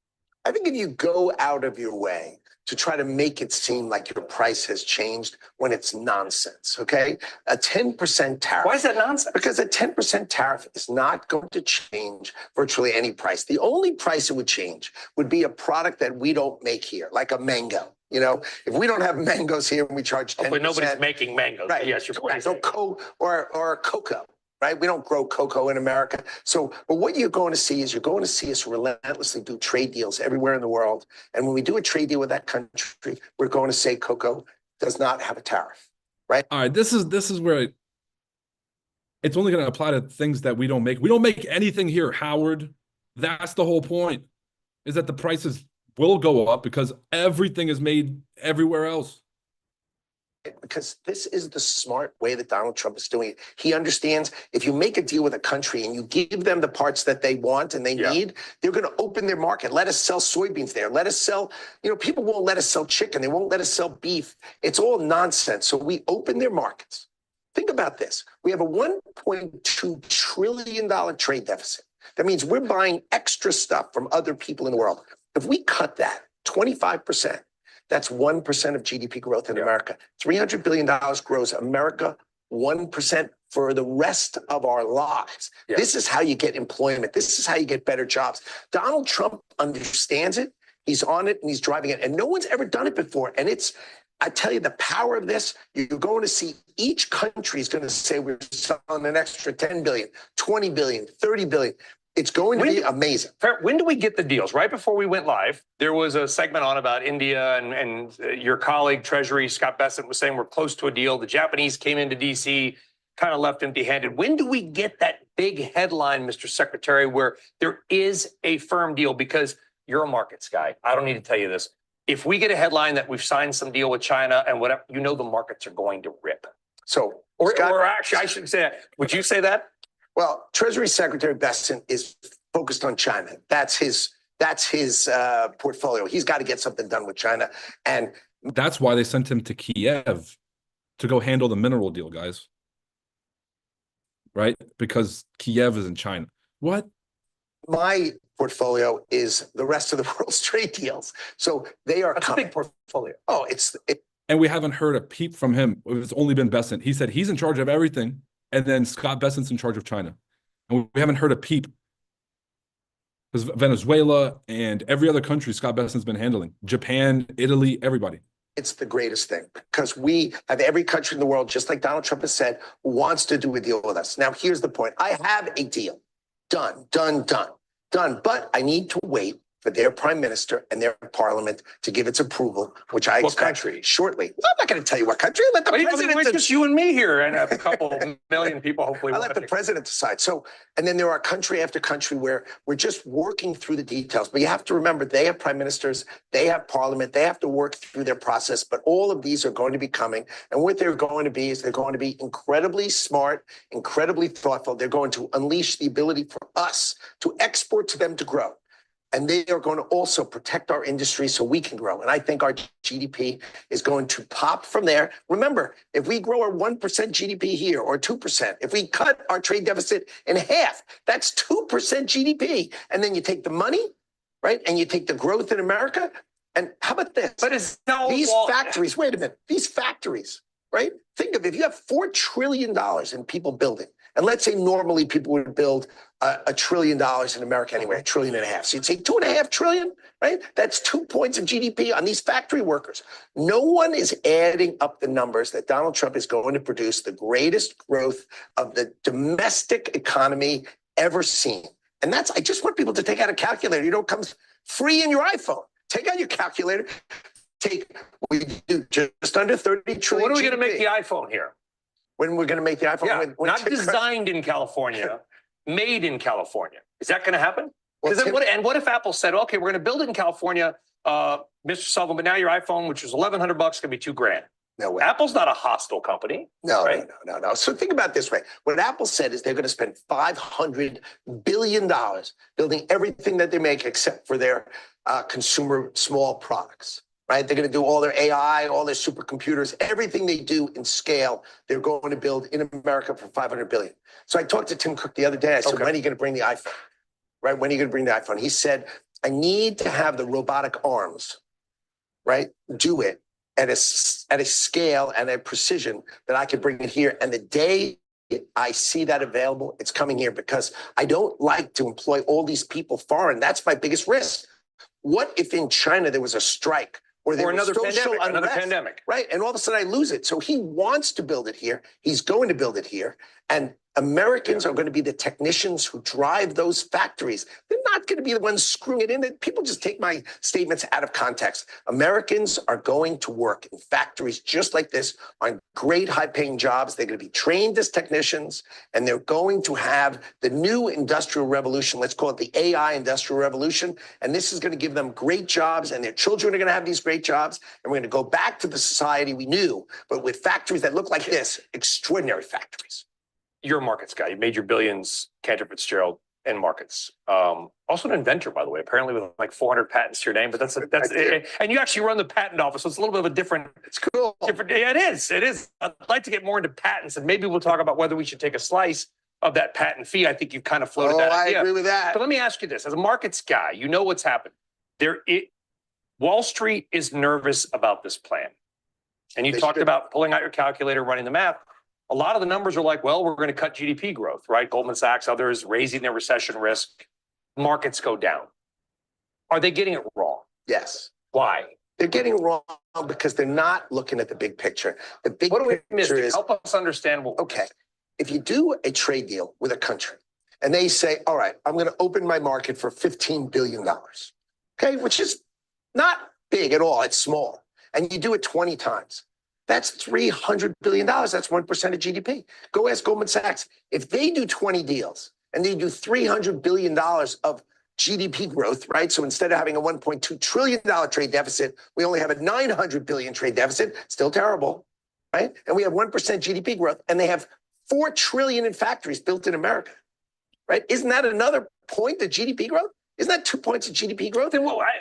I think if you go out of your way to try to make it seem like your price has changed when it's nonsense, okay? A 10% tariff. Why is that nonsense? Because a 10% tariff is not going to change virtually any price. The only price it would change would be a product that we don't make here, like a mango. You know, if we don't have mangoes here and we charge 10%. But nobody's making mangoes. Right. Yes, you're correct. So or cocoa. Right? We don't grow cocoa in America. So, but what you're going to see is you're going to see us relentlessly do trade deals everywhere in the world. And when we do a trade deal with that country, we're going to say cocoa does not have a tariff. Right? All right. This is where it's only going to apply to things that we don't make. We don't make anything here, Howard. That's the whole point, is that the prices will go up because everything is made everywhere else. Because this is the smart way that Donald Trump is doing it. He understands if you make a deal with a country and you give them the parts that they want and they need, they're going to open their market. Let us sell soybeans there. Let us sell, you know, people won't let us sell chicken. They won't let us sell beef. It's all nonsense. So we open their markets. Think about this. We have a $1.2 trillion trade deficit. That means we're buying extra stuff from other people in the world. If we cut that 25%, that's 1% of GDP growth in America. $300 billion grows America 1% for the rest of our lives. This is how you get employment. This is how you get better jobs. Donald Trump understands it. He's on it and he's driving it. And no one's ever done it before. And it's I tell you, the power of this, you're going to see each country is going to say we're selling an extra 10 billion, 20 billion, 30 billion. It's going to be amazing. When do we get the deals? Right before we went live, there was a segment on about India and your colleague, Treasury, Scott Bessent, was saying we're close to a deal. The Japanese came into DC, kind of left empty-handed. When do we get that big headline, Mr. Secretary, where there is a firm deal? Because you're a markets guy. I don't need to tell you this. If we get a headline that we've signed some deal with China and whatever, you know the markets are going to rip. So, or actually, I should say that. Would you say that? Well, Treasury Secretary Bessent is focused on China. That's his portfolio. He's got to get something done with China. And that's why they sent him to Kiev to go handle the mineral deal, guys. Right? Because Kiev is in China. What? My portfolio is the rest of the world's trade deals. So they are That's a big portfolio. Oh, and we haven't heard a peep from him. It's only been Bessent. He said he's in charge of everything. And then Scott Bessent's in charge of China. And we haven't heard a peep. Because Venezuela and every other country Scott Bessent's been handling. Japan, Italy, everybody. It's the greatest thing because we have every country in the world, just like Donald Trump has said, wants to do a deal with us. Now, here's the point. I have a deal. Done. But I need to wait for their prime minister and their parliament to give its approval, which I expect shortly. Well, I'm not going to tell you what country. Let the president. It's just you and me here and a couple million people, hopefully. I let the president decide. So, and then there are country after country where we're just working through the details. But you have to remember, they have prime ministers, they have parliament, they have to work through their process. But all of these are going to be coming. And what they're going to be is they're going to be incredibly smart, incredibly thoughtful. They're going to unleash the ability for us to export to them to grow. And they are going to also protect our industry so we can grow. And I think our GDP is going to pop from there. Remember, if we grow our 1% GDP here or 2%, if we cut our trade deficit in half, that's 2% GDP. And then you take the money, right? And you take the growth in America. And how about this? But it's these factories, wait a minute, these factories, right? Think of it, if you have $4 trillion in people building, and let's say normally people would build $1 trillion in America anyway, $1.5 trillion. So you'd say 2.5 trillion, right? That's 2 points of GDP on these factory workers. No one is adding up the numbers that Donald Trump is going to produce the greatest growth of the domestic economy ever seen. And that's, I just want people to take out a calculator. You know, it comes free in your iPhone. Take out your calculator. We do just under 30 trillion. When are we going to make the iPhone here? When we're going to make the iPhone? Yeah, not designed in California, made in California. Is that going to happen? And what if Apple said, okay, we're going to build it in California, Mr. Sullivan, but now your iPhone, which was $1,100, going to be $2,000. No way. Apple's not a hostile company. No. So think about it this way. What Apple said is they're going to spend $500 billion building everything that they make except for their consumer small products. Right? They're going to do all their AI, all their supercomputers, everything they do in scale, they're going to build in America for $500 billion. So I talked to Tim Cook the other day. I said, when are you going to bring the iPhone? Right? When are you going to bring the iPhone? He said, I need to have the robotic arms, right? Do it at a scale and a precision that I could bring it here. And the day I see that available, it's coming here because I don't like to employ all these people foreign. That's my biggest risk. What if in China there was a strike? Or another pandemic. Right. And all of a sudden I lose it. So he wants to build it here. He's going to build it here. And Americans are going to be the technicians who drive those factories. They're not going to be the ones screwing it in. People just take my statements out of context. Americans are going to work in factories just like this on great high-paying jobs. They're going to be trained as technicians, and they're going to have the new industrial revolution. Let's call it the AI industrial revolution. And this is going to give them great jobs, and their children are going to have these great jobs. And we're going to go back to the society we knew, but with factories that look like this, extraordinary factories. You're a markets guy. You made your billions, Cantor Fitzgerald, in markets. Also an inventor, by the way, apparently with like 400 patents to your name, but that's and you actually run the patent office. So it's a little bit of a different. It's cool. Yeah, it is. I'd like to get more into patents, and maybe we'll talk about whether we should take a slice of that patent fee. I think you've kind of floated that idea. I agree with that. But let me ask you this: as a markets guy, you know what's happened. Wall Street is nervous about this plan, and you talked about pulling out your calculator, running the math. A lot of the numbers are like, well, we're going to cut GDP growth, right? Goldman Sachs, others raising their recession risk. Markets go down. Are they getting it wrong? Yes. Why? They're getting wrong because they're not looking at the big picture. The big What do we miss? picture is, Help us understand what. okay, if you do a trade deal with a country and they say, all right, I'm going to open my market for $15 billion, okay, which is not big at all. It's small. And you do it 20 times. That's $300 billion. That's 1% of GDP. Go ask Goldman Sachs. If they do 20 deals and they do $300 billion of GDP growth, right? So instead of having a $1.2 trillion trade deficit, we only have a $900 billion trade deficit. Still terrible, right? And we have 1% GDP growth, and they have $4 trillion in factories built in America, right? Isn't that another point of GDP growth? Isn't that 2 points of GDP growth?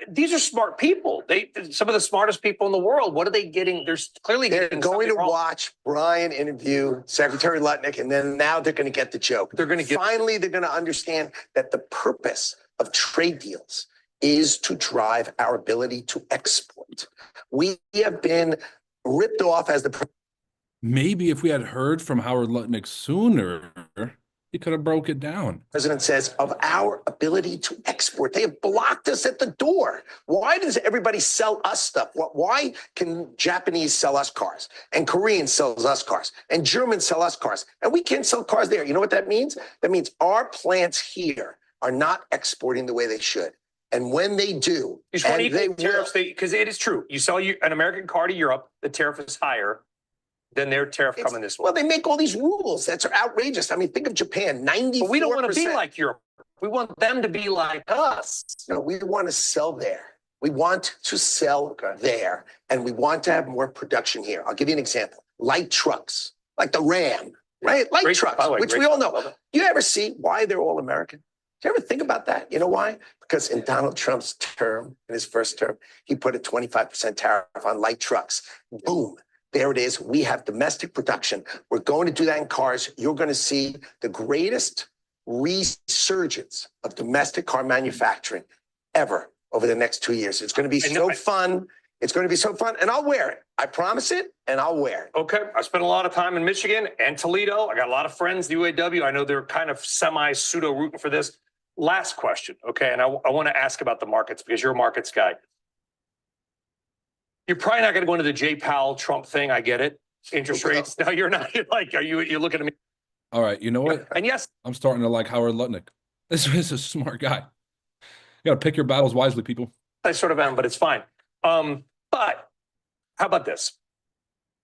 These are smart people. Some of the smartest people in the world. What are they getting? They're going to watch Brian interview Secretary Lutnick, and then now they're going to get the joke. Finally, they're going to understand that the purpose of trade deals is to drive our ability to export. We have been ripped off as the. Maybe if we had heard from Howard Lutnick sooner, he could have broke it down. President says of our ability to export. They have blocked us at the door. Why does everybody sell us stuff? Why can Japanese sell us cars and Koreans sell us cars and Germans sell us cars and we can't sell cars there? You know what that means? That means our plants here are not exporting the way they should. And when they do, and they tariffs, because it is true. You sell an American car to Europe, the tariff is higher than their tariff coming this way. Well, they make all these rules that are outrageous. I mean, think of Japan, 94%. But we don't want to be like Europe. We want them to be like us. No, we want to sell there. We want to sell there, and we want to have more production here. I'll give you an example. Light trucks, like the Ram, right? Light trucks, which we all know. You ever see why they're all American? Do you ever think about that? You know why? Because in Donald Trump's term, in his first term, he put a 25% tariff on light trucks. Boom. There it is. We have domestic production. We're going to do that in cars. You're going to see the greatest resurgence of domestic car manufacturing ever over the next 2 years. It's going to be so fun. It's going to be so fun. And I'll wear it. I promise it. And I'll wear it. Okay. I spent a lot of time in Michigan and Toledo. I got a lot of friends, the UAW. I know they're kind of semi-pseudo rooting for this. Last question. Okay. And I want to ask about the markets because you're a markets guy. You're probably not going to go into the Jay Powell Trump thing. I get it. Interest rates. No, you're not. You're like, you're looking at me. All right. You know what? And yes, I'm starting to like Howard Lutnick. This is a smart guy. You got to pick your battles wisely, people. I sort of am, but it's fine. But how about this?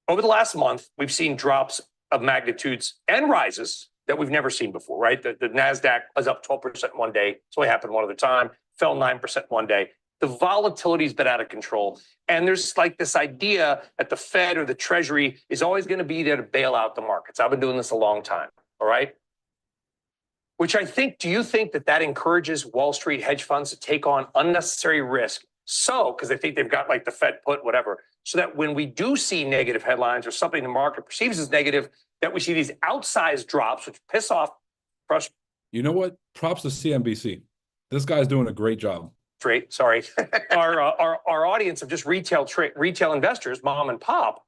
Over the last month, we've seen drops of magnitudes and rises that we've never seen before, right? The NASDAQ was up 12% one day. It's only happened one other time. Fell 9% one day. The volatility has been out of control. And there's like this idea that the Fed or the Treasury is always going to be there to bail out the markets. I've been doing this a long time. All right. Which I think, do you think that encourages Wall Street hedge funds to take on unnecessary risk? So, because they think they've got like the Fed put, whatever, so that when we do see negative headlines or something the market perceives as negative, that we see these outsized drops, which piss off. You know what? Props to CNBC. This guy's doing a great job. Sorry, our audience of just retail investors, mom and pop,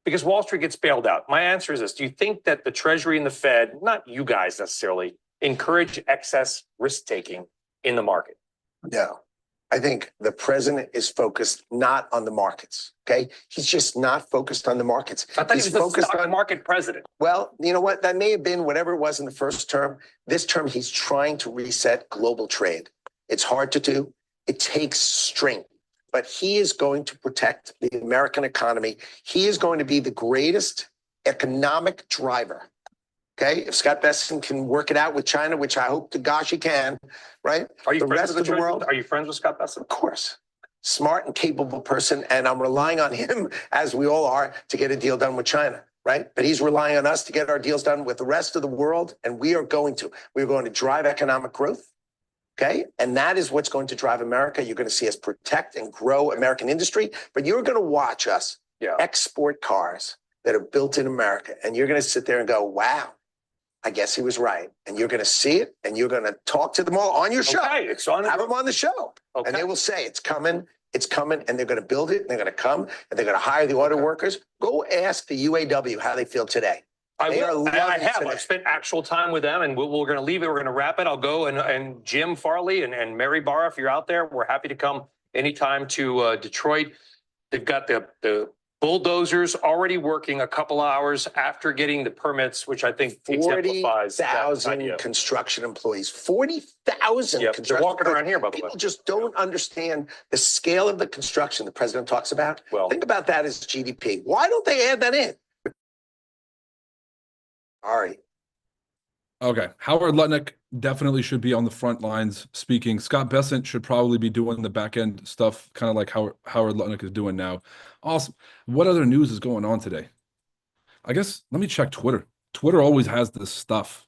because Wall Street gets bailed out. My answer is this: do you think that the Treasury and the Fed, not you guys necessarily, encourage excess risk taking in the market? No, I think the president is focused not on the markets. Okay, he's just not focused on the markets. I thought he was the stock market president. Well, you know what? That may have been whatever it was in the first term. This term, he's trying to reset global trade. It's hard to do. It takes strength, but he is going to protect the American economy. He is going to be the greatest economic driver. Okay, if Scott Bessent can work it out with China, which I hope to gosh he can, right? Are you friends with the world? Are you friends with Scott Bessent? Of course. Smart and capable person, and I'm relying on him, as we all are, to get a deal done with China, right? But he's relying on us to get our deals done with the rest of the world, and we are going to. We're going to drive economic growth. Okay. And that is what's going to drive America. You're going to see us protect and grow American industry, but you're going to watch us export cars that are built in America. And you're going to sit there and go, wow, I guess he was right. And you're going to see it and you're going to talk to them all on your show. Okay, it's on. Have them on the show. Okay. And they will say it's coming. It's coming. And they're going to build it. And they're going to come and they're going to hire the auto workers. Go ask the UAW how they feel today. I have. I've spent actual time with them, and we're going to leave it. We're going to wrap it. I'll go and Jim Farley and Mary Barr, if you're out there, we're happy to come anytime to Detroit. They've got the bulldozers already working a couple hours after getting the permits, which I think exemplifies that 40,000 idea. construction employees, 40,000 Yep, they're walking around here, by the way. People just don't understand the scale of the construction the president talks about. Well, think about that as GDP. Why don't they add that in? All right. Okay, Howard Lutnick definitely should be on the front lines speaking. Scott Bessent should probably be doing the back end stuff, kind of like how Howard Lutnick is doing now. Awesome. What other news is going on today? I guess let me check Twitter. Twitter always has this stuff.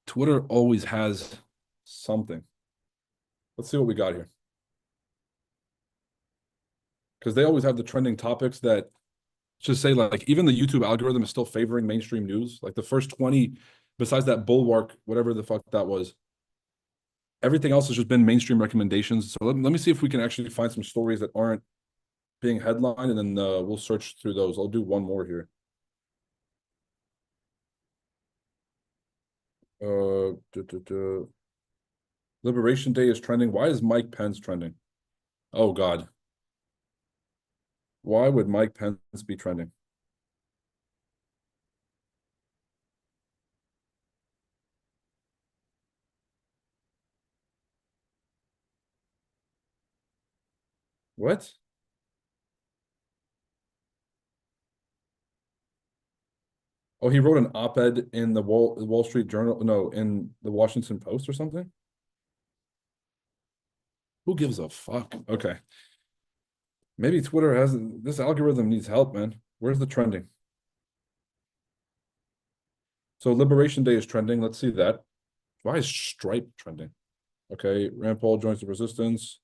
Twitter always has something. Let's see what we got here. Because they always have the trending topics that just say, like, even the YouTube algorithm is still favoring mainstream news. Like the first 20, besides that bulwark, whatever the fuck that was, everything else has just been mainstream recommendations. So let me see if we can actually find some stories that aren't being headlined, and then we'll search through those. I'll do one more here. Liberation Day is trending. Why is Mike Pence trending? Oh God. Why would Mike Pence be trending? What? Oh, he wrote an op-ed in the Wall Street Journal. No, in the Washington Post or something. Who gives a fuck? Okay. Maybe Twitter hasn't. This algorithm needs help, man. Where's the trending? So Liberation Day is trending. Let's see that. Why is Stripe trending? Okay, Rand Paul joins the resistance.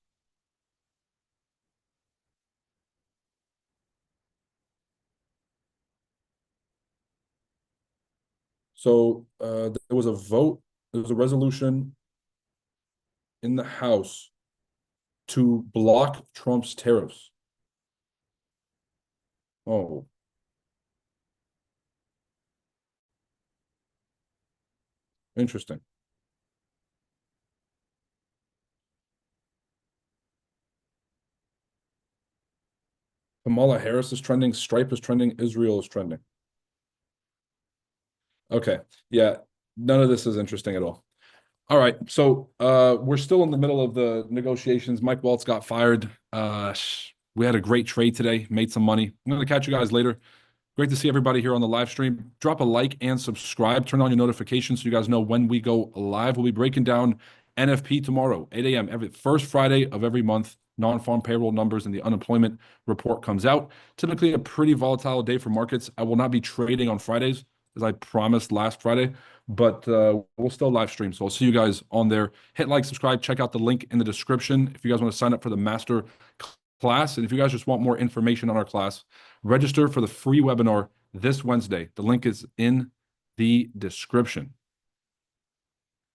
So there was a vote, there was a resolution in the House to block Trump's tariffs. Oh. Interesting. Kamala Harris is trending, Stripe is trending, Israel is trending. Okay, yeah, none of this is interesting at all. All right, so we're still in the middle of the negotiations. Mike Waltz got fired. We had a great trade today, made some money. I'm going to catch you guys later. Great to see everybody here on the live stream. Drop a like and subscribe. Turn on your notifications so you guys know when we go live. We'll be breaking down NFP tomorrow, 8 a.m. every first Friday of every month. Non-farm payroll numbers and the unemployment report comes out. Typically a pretty volatile day for markets. I will not be trading on Fridays, as I promised last Friday, but we'll still live stream. So I'll see you guys on there. Hit like, subscribe, check out the link in the description if you guys want to sign up for the master class. And if you guys just want more information on our class, register for the free webinar this Wednesday. The link is in the description.